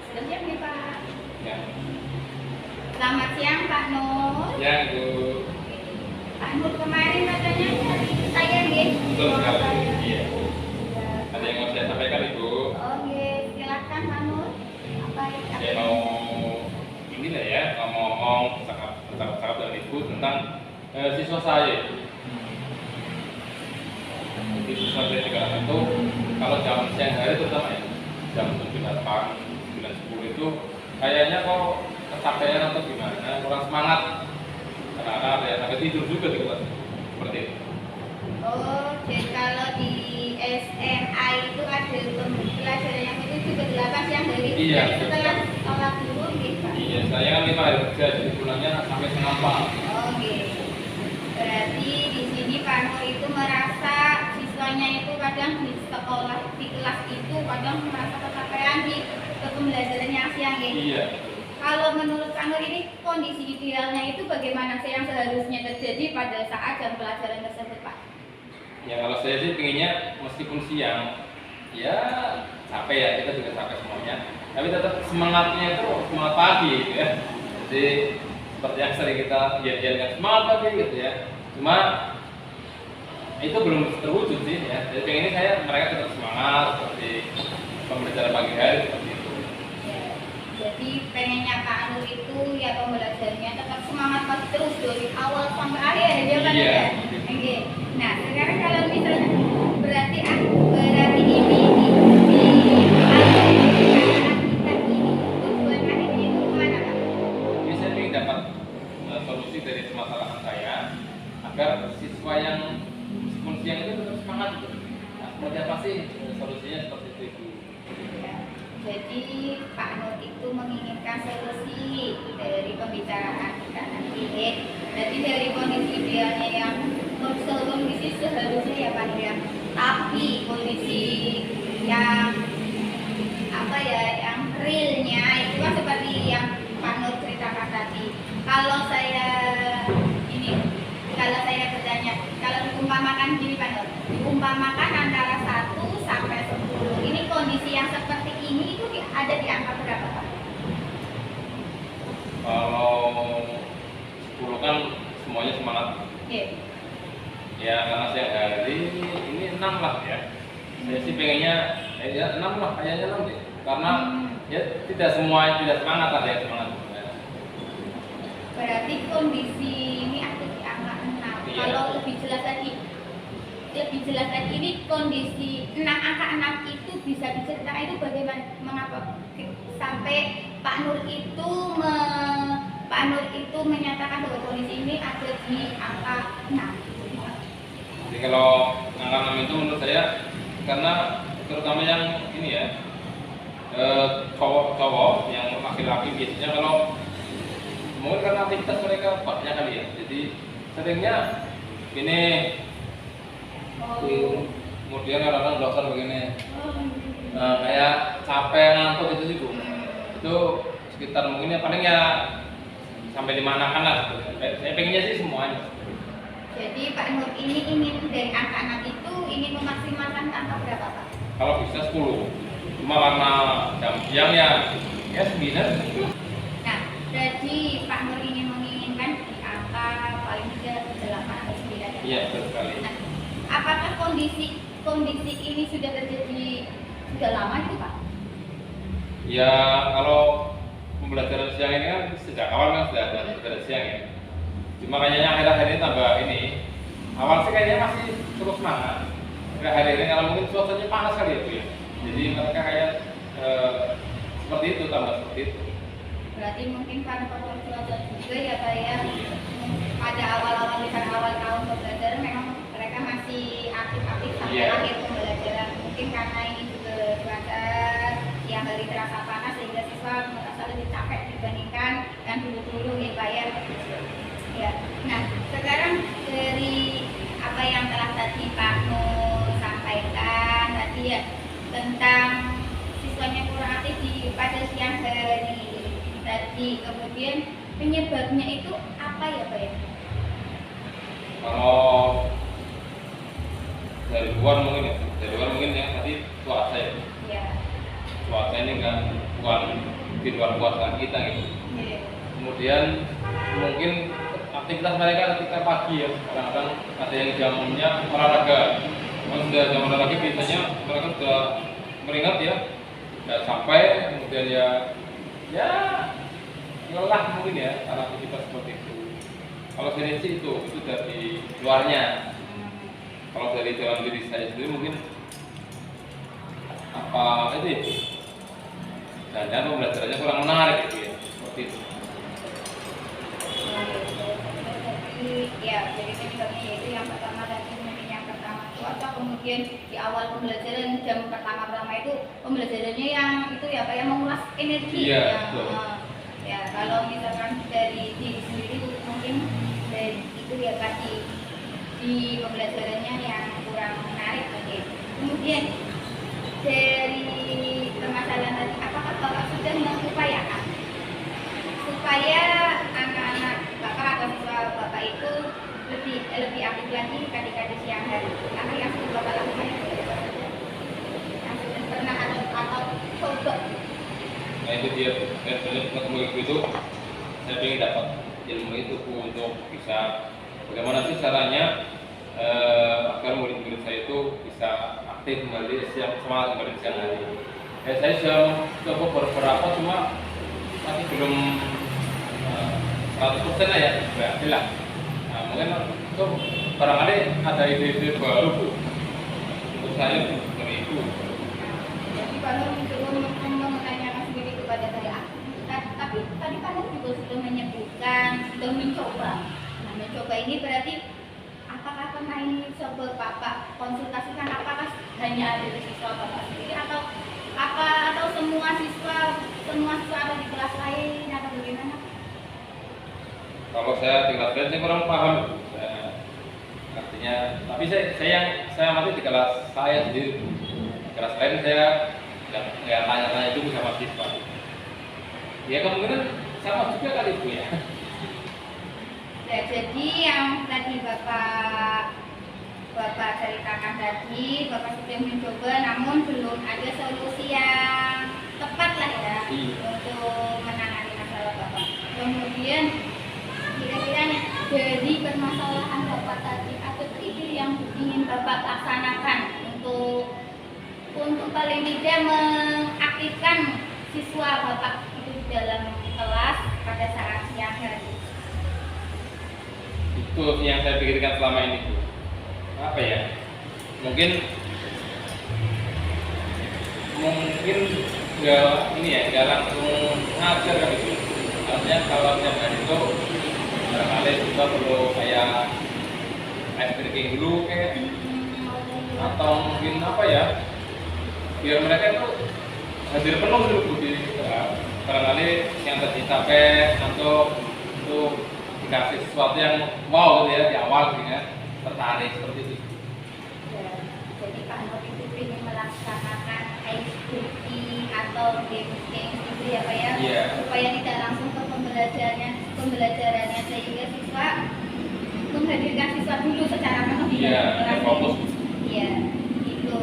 Sudah siap nih Pak? Ya. Selamat siang Pak Nur. Ya, Ibu. Pak Nur kemarin katanya cari saya nih. Betul sekali. Iya. Ada yang mau saya sampaikan, Ibu? Oke, silakan Pak Nur. Apa yang Saya mau ini lah ya, ngomong cakap dengan Ibu tentang siswa saya. Jadi siswa saya juga itu kalau jam siang hari terutama ya, jam 7.08, 9.10 itu kayaknya kok kecapean atau gimana, kurang semangat. Karena ada yang sampai tidur juga di kelas. Seperti itu. Oh, jadi kalau di SMA itu ada pembelajaran yang itu ke 8 siang hari. Iya, Jadi setelah sholat dulu gitu Pak. Iya, saya kan 5 hari kerja, jadi pulangnya sampai setengah 4. Oh gitu. Berarti di sini Pak Nur itu merasa siswanya itu kadang di sekolah, di kelas itu kadang merasa kecapean di pembelajaran yang siang ya. Iya. Kalau menurut Pak Nur ini kondisi idealnya itu bagaimana sih yang seharusnya terjadi pada saat jam pelajaran tersebut Pak? Ya kalau saya sih pinginnya meskipun siang, ya capek ya, kita juga capek semuanya. Tapi tetap semangatnya itu semangat pagi gitu ya. Jadi seperti yang sering kita lihat semangat pagi gitu ya. Cuma itu belum terwujud sih ya. Jadi pengennya saya mereka tetap semangat seperti pembelajaran pagi hari seperti itu. Ya, jadi pengennya Pak Nur itu ya pembelajarannya tetap semangat pagi terus dari awal sampai akhir ya Pak Iya. ya. Oke. Nah sekarang kalau misalnya berarti ini di kita ini tujuan akhirnya itu kemana Pak? Ini saya ingin dapat solusi dari permasalahan saya agar siswa yang meskipun siang itu tetap semangat gitu. Nah, seperti apa sih solusinya seperti itu? Ya. Jadi Pak Nur itu menginginkan solusi dari pembicaraan kita nanti. Jadi dari kondisi idealnya yang kondisi seharusnya ya Pak Nur ya. Tapi kondisi yang apa ya, yang realnya itu kan seperti yang Pak Nur ceritakan tadi. Kalau saya bertanya, kalau diumpamakan gini Pak Nur, diumpamakan antara 1 sampai 10, ini kondisi yang seperti ini itu ada di angka berapa Pak? Kalau 10 kan semuanya semangat. Oke. Ya karena siang hari ini 6 lah ya. Saya sih pengennya ya 6 lah, kayaknya 6 deh. Karena ya tidak semangat lah ya, semangat. Berarti kondisi ini ada di angka 6. Iya. Kalau lebih jelas lagi ini kondisi angka 6 itu bisa diceritakan itu bagaimana, mengapa sampai Pak Nur itu menyatakan bahwa kondisi ini ada di angka 6. Jadi kalau angka 6 itu menurut saya karena terutama yang ini ya cowok yang laki-laki biasanya kalau mungkin karena aktivitas mereka banyak kali ya, jadi seringnya ini kemudian kadang-kadang dokter begini kayak capek ngantuk gitu sih Bu. Itu sekitar mungkin ya paling ya sampai 5 anak lah. Saya pengennya sih semuanya. Jadi Pak Nur ini ingin dari angka 6 itu ingin memaksimalkan angka berapa Pak? Kalau bisa 10, cuma karena jam siang ya 9. Nah, jadi Pak Nur ingin menginginkan di angka paling tidak 8 atau 9. Iya, betul sekali. Nah, apakah kondisi ini sudah terjadi sudah lama itu Pak? Ya kalau pembelajaran siang ini kan sejak awal kan sudah ada pembelajaran siang ya. Cuma kayaknya akhir-akhir ini tambah ini. Awal sih kayaknya masih terus semangat. Akhir-akhir ini kalau mungkin cuacanya panas kali ya Bu ya. Jadi mereka kayak seperti itu, tambah seperti itu. Berarti mungkin karena faktor cuaca juga ya Pak ya. Pada awal tahun pembelajaran memang mereka masih aktif-aktif sampai akhir pembelajaran. Mungkin karena ini juga cuaca yang hari terasa panas sehingga siswa merasa lebih capek dibandingkan yang dulu-dulu ya Pak ya. Ya. Nah, sekarang dari apa yang telah tadi Pak Nur sampaikan tadi ya tentang siswanya kurang aktif pada siang hari tadi, kemudian penyebabnya itu apa ya Pak ya? Kalau dari luar mungkin ya tadi cuaca ya. Ya. Cuaca ini kan bukan di luar kuasa kita gitu. Ya. Kemudian mungkin aktivitas mereka ketika pagi ya, kadang-kadang ada yang jamnya olahraga. Kalau sudah jam olahraga biasanya mereka sudah meringat ya, sudah sampai kemudian ya lelah mungkin ya karena aktivitas seperti itu. Kalau saya sih itu dari luarnya. Kalau dari dalam diri saya sendiri mungkin apa itu dan pembelajarannya kurang menarik gitu ya, seperti itu. Ya, jadi penyebabnya yaitu yang pertama tadi mungkin yang pertama cuaca, kemudian di awal pembelajaran jam pertama itu pembelajarannya yang itu ya Pak yang menguras energi. Iya, ya, betul. Ya kalau misalkan dari diri sendiri mungkin dari itu ya Pak di pembelajarannya yang kurang menarik tadi. Kemudian dari permasalahan tadi, apakah Bapak sudah mengupayakan supaya anak-anak Bapak atau siswa Bapak itu lebih aktif lagi ketika di siang hari? Apa yang sudah Bapak lakukan yang sudah pernah atau coba? Nah itu dia, ilmu itu saya ingin dapat ilmu itu untuk bisa bagaimana sih caranya agar murid-murid saya itu bisa aktif kembali semangat kembali siang hari. Saya sudah coba beberapa cuma masih belum 100% lah ya, berarti lah. Nah, mungkin itu barangkali ada ide-ide baru Bu untuk saya seperti itu. Jadi Pak Nur mencoba menanyakan sendiri kepada saya. Tapi tadi Pak Nur juga sudah menyebutkan, sudah mencoba. Nah, mencoba ini berarti apakah pernah ini coba Bapak konsultasikan apakah hanya ada di siswa Bapak sendiri atau semua semua siswa ada di kelas lain atau bagaimana? Kalau saya di kelas lain saya kurang paham itu. Artinya, tapi saya amati di kelas saya sendiri. Di kelas lain saya nggak tanya-tanya dulu sama siswa. Ya kemungkinan sama juga kali Bu ya. Ya, jadi yang tadi Bapak ceritakan tadi, Bapak sudah mencoba namun belum ada solusi yang tepat lah ya untuk menangani masalah Bapak. Kemudian kira-kira dari permasalahan Bapak tadi apa ide yang ingin Bapak laksanakan untuk paling tidak mengaktifkan siswa Bapak itu dalam kelas pada saat siang hari? Itu yang saya pikirkan selama ini Bu. Apa ya? Mungkin nggak langsung ngajar kan gitu. Artinya kalau tiap hari itu barangkali kita perlu kayak ice breaking dulu kayak, atau mungkin apa ya, biar mereka itu hadir penuh dulu di barangkali yang tadi capek atau itu dikasih sesuatu yang wow gitu ya di awal gitu ya, tertarik seperti itu. Ya, jadi Pak Nur itu ingin melaksanakan ice breaking atau game gitu ya Pak ya, supaya tidak langsung ke pembelajarannya sehingga siswa menghadirkan siswa dulu secara penuh di dalam kelas. Fokus. Iya, itu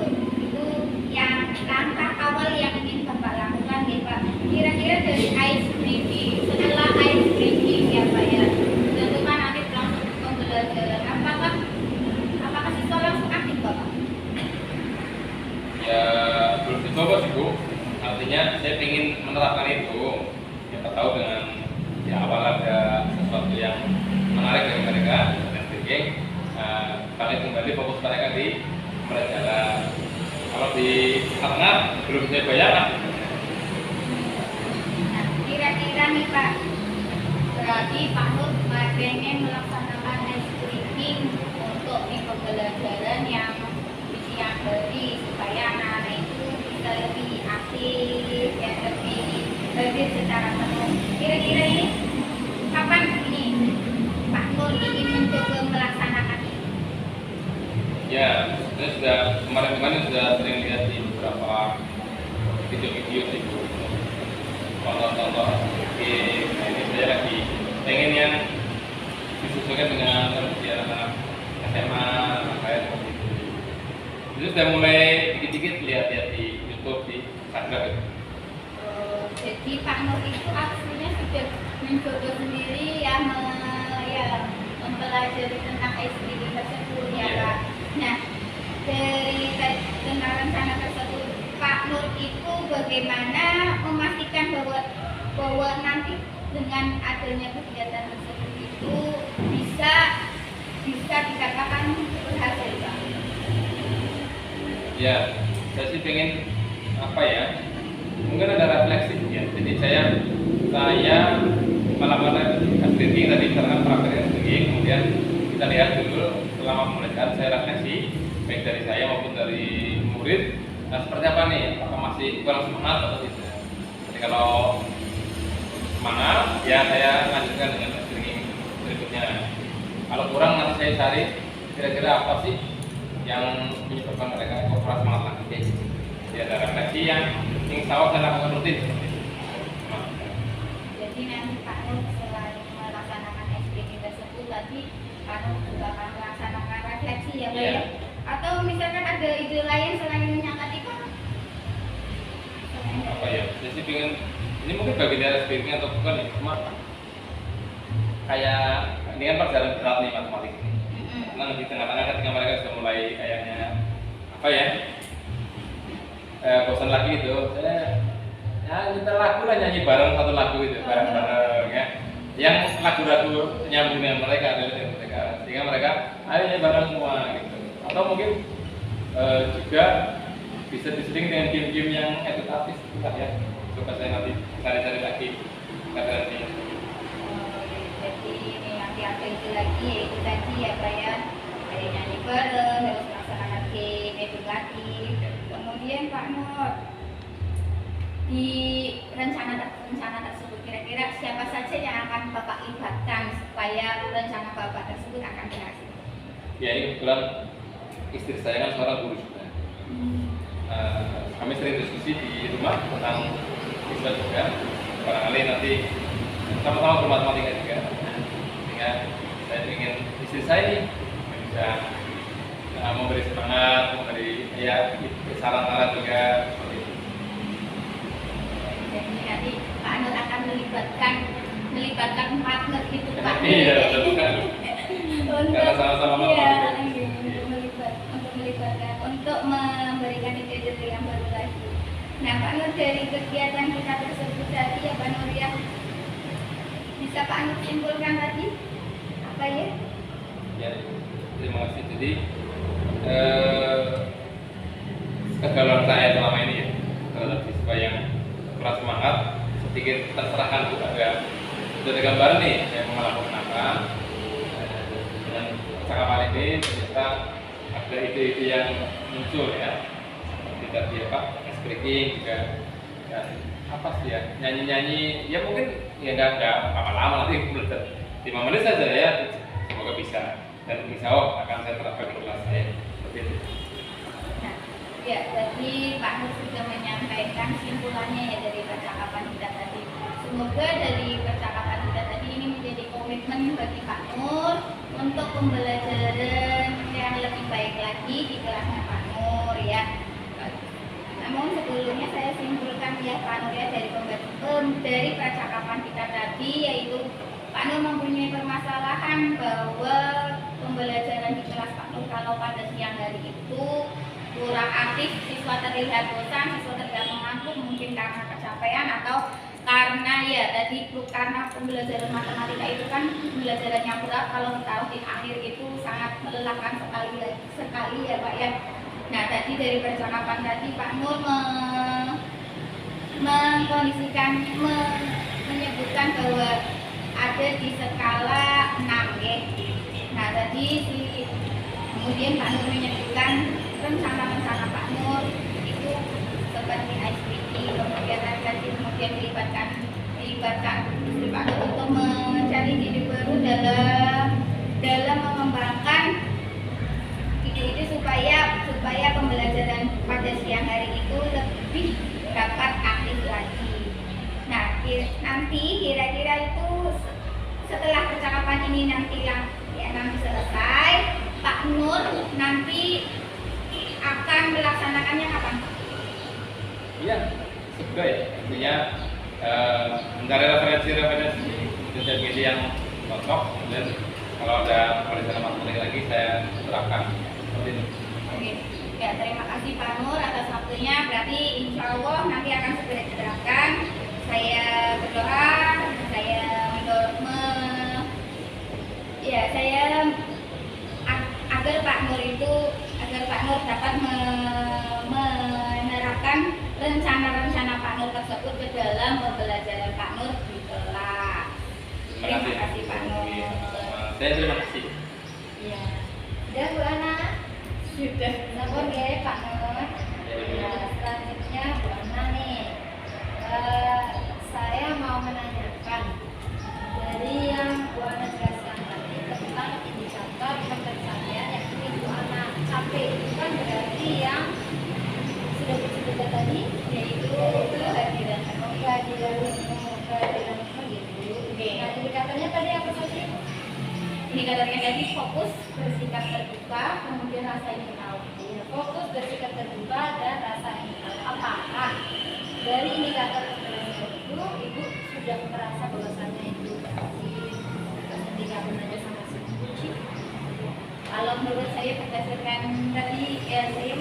yang langkah awal yang ingin Bapak lakukan ya Pak. Kira-kira dari ice breaking, setelah ice breaking ya Pak ya, tentukan nanti langsung ke pembelajaran. Apakah siswa langsung aktif Bapak? Ya belum dicoba sih Bu. Artinya saya ingin menerapkan itu. Kita tahu dengan di awal ada sesuatu yang menarik dari mereka dan speaking, kali kembali fokus mereka di pelajaran. Kalau di tengah belum saya bayangkan. Nah, kira-kira nih Pak, berarti Pak Nur pengen melaksanakan ice breaking untuk di pembelajaran yang di siang hari supaya anak-anak itu bisa lebih aktif, ya lebih hadir secara penuh. Kira-kira ini kapan ini Pak Nur ingin mencoba melaksanakan ini? Ya, saya sudah kemarin sudah sering lihat di beberapa video-video sih Bu. Contoh-contoh ini saya lagi pengen yang disesuaikan dengan usia anak SMA kayak seperti itu. Itu sudah mulai dikit-dikit lihat-lihat di YouTube, di Instagram itu. Jadi Pak Nur itu aslinya sudah mencoba sendiri ya, mempelajari tentang ice breaking tersebut ya Pak. Nah, dari tentang rencana tersebut Pak Nur itu bagaimana memastikan bahwa nanti dengan adanya kegiatan tersebut itu bisa dikatakan berhasil Pak? Ya, saya sih pengen apa ya? Mungkin ada refleksi ya. Jadi saya melakukan breaking tadi misalkan praktek breaking, kemudian kita lihat dulu selama pembelajaran saya refleksi baik dari saya maupun dari murid. Nah, seperti apa nih? Apakah masih kurang semangat atau tidak? Jadi kalau semangat, ya saya lanjutkan dengan breaking berikutnya. Kalau kurang nanti saya cari kira-kira apa sih yang menyebabkan mereka kurang semangat lagi kayak gitu. Jadi ada refleksi yang insya Allah saya lakukan rutin. Jadi nanti Pak Nur selain melaksanakan SPG tersebut tadi Pak Nur juga akan melaksanakan refleksi ya Pak ya? Atau misalkan ada ide lain selain yang tadi Pak? Apa ya? Saya sih pengen ini mungkin bagian dari SPG atau bukan ya? Cuma kayak ini kan pelajaran berat nih matematik ini. Karena di tengah-tengah ketika mereka sudah mulai kayaknya apa ya? Bosan lagi itu, saya kita lagu lah, nyanyi bareng satu lagu itu bareng-bareng ya. Yang lagu-lagu nyambung dengan mereka, sehingga mereka ayo nyanyi bareng semua gitu. Atau mungkin juga bisa diseling dengan game-game yang edukatif juga ya. Coba saya nanti cari-cari lagi referensi. Jadi ini nanti ada itu lagi yaitu tadi ya Pak ya, kayak nyanyi bareng, terus melaksanakan game edukatif. Kemudian Pak Nur, di rencana tersebut kira-kira siapa saja yang akan Bapak libatkan supaya rencana Bapak tersebut akan berhasil? Ya, ini kebetulan istri saya kan seorang guru juga. Kami sering diskusi di rumah tentang siswa juga. Barangkali nanti sama-sama bermatematika juga. Sehingga saya ingin istri saya ini bisa memberi semangat, memberi ya saran-saran juga. Jadi nanti Pak Nur akan melibatkan partner itu Pak. Iya, betul sekali. Karena sama-sama untuk memberikan ide-ide yang baru lagi. Nah, Pak Nur, dari kegiatan kita tersebut tadi ya Pak Nur ya, bisa Pak Nur simpulkan tadi apa ya? Ya, terima kasih. Jadi kegagalan saya selama ini ya, terhadap siswa yang keras semangat, sedikit terserahkan Bu, ada gambaran nih yang melakukan apa. Dengan percakapan ini ternyata ada ide-ide yang muncul ya, seperti tadi ya Pak, speaking juga, dan apa sih ya, nyanyi-nyanyi, ya mungkin ya nggak apa lama nanti belajar 5 menit saja ya, semoga bisa, dan insya Allah akan saya terapkan di kelas saya seperti itu. Nah, ya tadi Pak Nur sudah menyampaikan simpulannya ya dari percakapan kita tadi. Semoga dari percakapan kita tadi ini menjadi komitmen bagi Pak Nur untuk pembelajaran yang lebih baik lagi di kelasnya Pak Nur ya. Namun sebelumnya saya simpulkan ya Pak Nur ya dari percakapan kita tadi, yaitu Pak Nur mempunyai permasalahan bahwa pembelajaran di kelas Pak Nur kalau pada siang hari itu kurang aktif, siswa terlihat bosan, siswa terlihat mengantuk, mungkin karena kecapean atau karena ya tadi karena pembelajaran matematika itu kan pembelajaran yang berat, kalau ditaruh di akhir itu sangat melelahkan sekali ya Pak ya. Nah, tadi dari percakapan tadi Pak Nur menyebutkan bahwa ada di skala 6 ya. Nah, tadi kemudian Pak Nur menyebutkan rencana-rencana Pak Nur itu seperti ICT, kemudian melibatkan istri Pak Nur untuk mencari ide baru dalam mengembangkan ide-ide supaya pembelajaran pada siang hari itu lebih dapat aktif lagi. Nah, nanti kira-kira itu setelah percakapan ini nanti selesai, Pak Nur nanti akan melaksanakannya kapan? Iya, juga ya. Artinya mencari referensi ide yang cocok, dan kalau ada pelajaran matematika lagi saya terapkan seperti itu. Oke. Ya, terima kasih Pak Nur atas waktunya. Berarti insya Allah nanti akan segera diterapkan. Saya berdoa, agar Pak Nur dapat menerapkan rencana-rencana Pak Nur tersebut ke dalam pembelajaran Pak Nur di kelas. Terima kasih Pak Nur. Saya terima kasih. Iya. Sudah Bu Ana? Sudah. Sabar ya Pak Nur. Ya, selanjutnya Bu Ana nih. Saya mau menanyakan dari yang Bu Ana jelaskan tadi tentang indikator pencapaian yang ingin Bu Ana capai, itu kan berarti yang sudah disebutkan tadi, yaitu kehadiran penuh gitu. Nah, indikatornya tadi apa saja? Indikatornya tadi fokus, bersikap terbuka, kemudian rasa ingin tahu. Fokus, bersikap terbuka, dan rasa ingin tahu. Apakah dari indikator itu Ibu sudah merasa bahwasannya itu ketika belajar sama si kunci? Kalau menurut saya berdasarkan tadi ya saya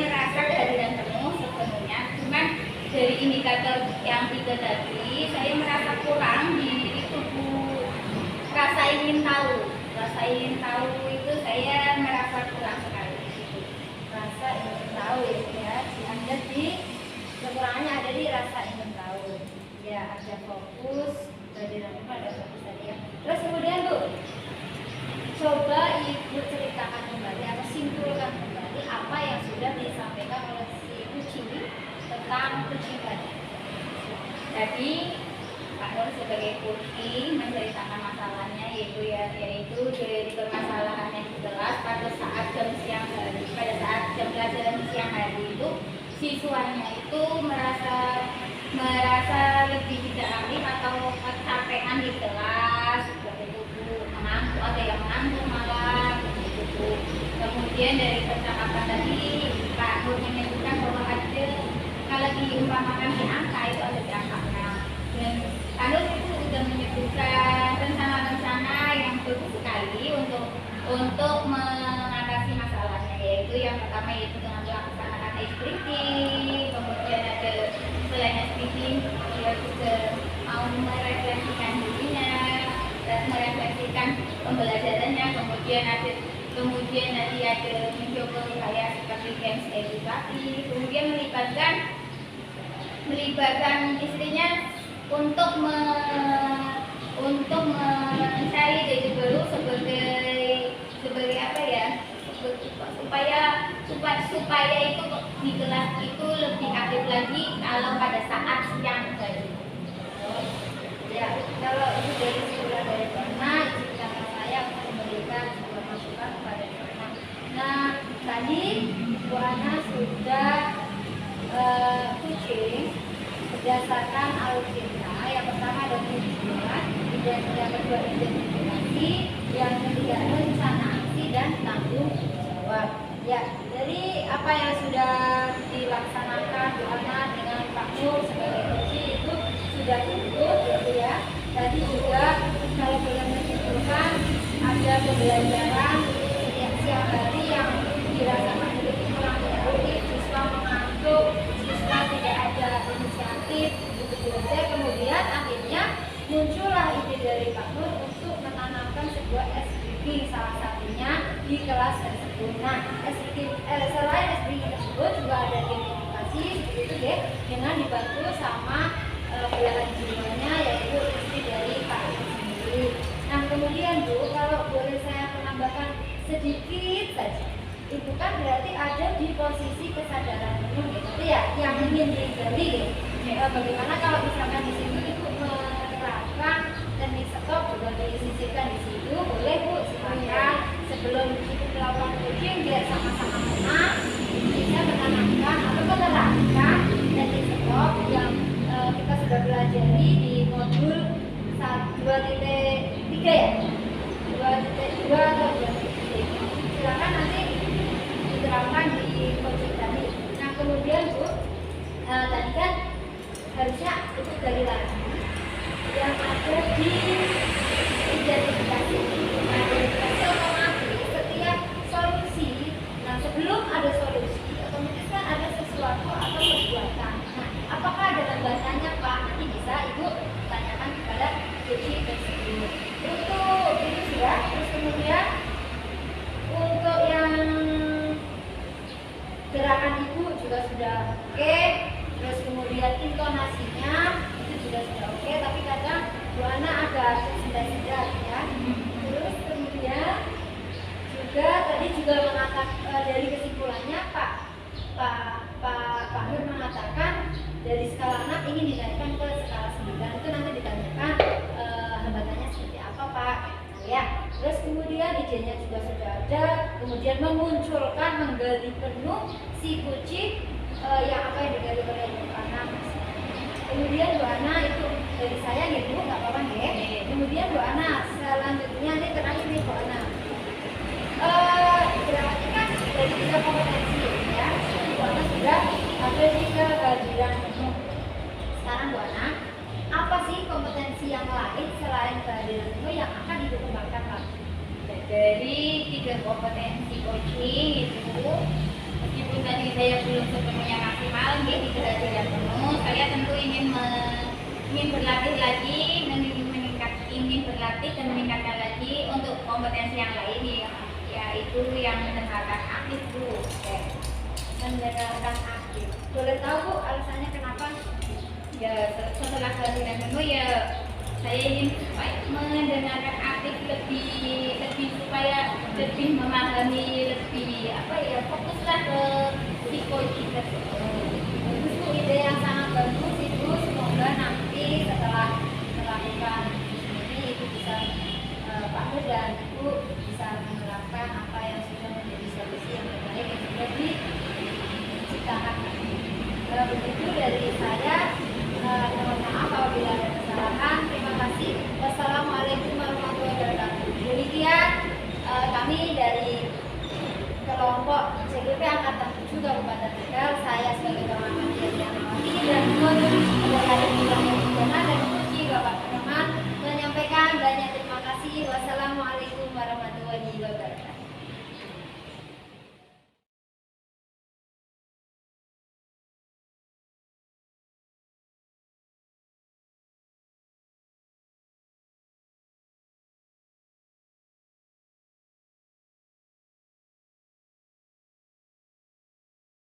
merasa kehadiran penuh sepenuhnya, cuman dari indikator yang 3 tadi saya merasa kurang di itu rasa ingin tahu itu saya merasa kurang sekali. Rasa ingin tahu ya, ada di kekurangannya ada di rasa ingin tahu ya, ada fokus, kehadiran penuh, ada fokus tadi ya. Terus kemudian Bu, coba Ibu ceritakan kembali atau simpulkan kembali apa yang sudah disampaikan oleh Jadi Pak Nur sebagai coaching menceritakan masalahnya yaitu dari permasalahan yang di kelas pada saat jam siang hari, pada saat jam pelajaran di siang hari itu siswanya itu merasa lebih tidak aktif atau kecapean di kelas seperti itu, mengantuk, ada yang mengantuk malah begitu. Kemudian dari percakapan tadi Pak Nur menyebutkan bahwa ada kalau diumpamakan di angka itu ada di angka 6 dan Pak Nur itu sudah menyebutkan rencana-rencana yang bagus sekali untuk mengatasi masalahnya, yaitu yang pertama yaitu dengan melaksanakan ice breathing, kemudian ada selain ice breathing dia juga mau merefleksikan dirinya dan merefleksikan pembelajarannya, kemudian nanti ada mencoba kayak seperti games edukatif, kemudian melibatkan istrinya untuk mencari ide baru sebagai apa ya, supaya itu di kelas itu lebih aktif lagi kalau pada saat siang hari. Ya, kalau itu dari sekolah dari Dona, izinkan saya untuk memberikan sebuah masukan kepada Dona. Nah, tadi Bu Ana sudah coaching berdasarkan alutsista. Yang pertama ada tujuan, yang kedua identifikasi, yang ketiga rencana aksi dan tanggung jawab. Ya, jadi apa yang sudah dilaksanakan Bu Ana dengan Pak Nur sebagai coaching itu sudah cukup gitu ya. Tadi juga kalau boleh menyimpulkan ada pembelajaran setiap siang hari yang dirasakan lebih kurang produktif, siswa mengantuk, siswa tidak ada inisiatif begitu saja. Kemudian akhirnya muncullah ide dari Pak Nur untuk menanamkan sebuah SDG, salah satunya di kelas tersebut. Nah, selain SDG tersebut juga ada gamifikasi seperti itu deh, dengan dibantu sama belahan jiwanya yaitu istri dari Pak Ibu sendiri. Nah kemudian Bu, kalau boleh saya menambahkan sedikit saja, Ibu kan berarti ada di posisi kesadaran penuh gitu ya, yang ingin digali ya. Bagaimana kalau misalkan di sini Ibu menerapkan teknik stop juga disisipkan di situ, boleh Bu, silakan sebelum Ibu melakukan coaching biar sama-sama menang bisa menanamkan atau menerapkan teknik stop yang kita sudah pelajari di modul 2.3 ya, 2.2 atau 2.3. Silakan nanti diterapkan di coaching tadi. Nah kemudian Bu, tadi kan harusnya itu dari lagi yang ada di identifikasi. Nah identifikasi otomatis setiap solusi. Nah sebelum ada solusi otomatis kan ada sesuatu atau perbuatan. Nah apakah ada tambahannya Pak? Nanti bisa Ibu tanyakan kepada coaching tersebut. Untuk itu sudah. Terus kemudian untuk yang gerakan Ibu juga sudah oke. Terus kemudian intonasinya itu juga sudah oke. Tapi kadang Bu Ana agak sendat-sendat ya. Terus kemudian juga tadi juga mengatakan dari kesimpulannya Pak Nur mengatakan dari skala 6 ingin dinaikkan ke skala 9. Itu nanti ditanyakan hambatannya seperti apa Pak. Nah, ya. Terus kemudian idenya juga sudah ada. Kemudian memunculkan, menggali penuh si kucing yang apa yang digali oleh Bu Ana. Kemudian Bu Ana itu dari saya ya Bu, nggak apa-apa ya. Kemudian Bu Ana selanjutnya ini terakhir nih Bu Ana. Gerakannya kan dari 3 kompetensi ya. Bu Ana sudah ada di kehadiran penuh. Sekarang Bu Ana, apa sih kompetensi yang lain selain kehadiran penuh yang akan dikembangkan Pak? Dari 3 kompetensi coaching itu, meskipun tadi saya belum sepenuhnya maksimal ya di kehadiran penuh, saya tentu ingin berlatih lagi, ingin berlatih dan meningkatkan lagi untuk kompetensi yang lain yaitu yang mendengarkan aktif Bu. Mendengarkan aktif. Boleh tahu Bu alasannya kenapa? Ya setelah kehadiran penuh ya saya ingin mendengarkan aktif lebih supaya lebih memahami, lebih apa ya, fokuslah ke psikologi tersebut. Bagus Bu, ide yang sangat bagus Ibu. Semoga nanti kelompok CGP Angkatan 7 Kabupaten Tegal. Saya sebagai Bapak Madia Dianawati dan pun berhadir di ruangan pidana dan kunci Bapak Peneman menyampaikan banyak terima kasih. Wassalamualaikum warahmatullahi wabarakatuh.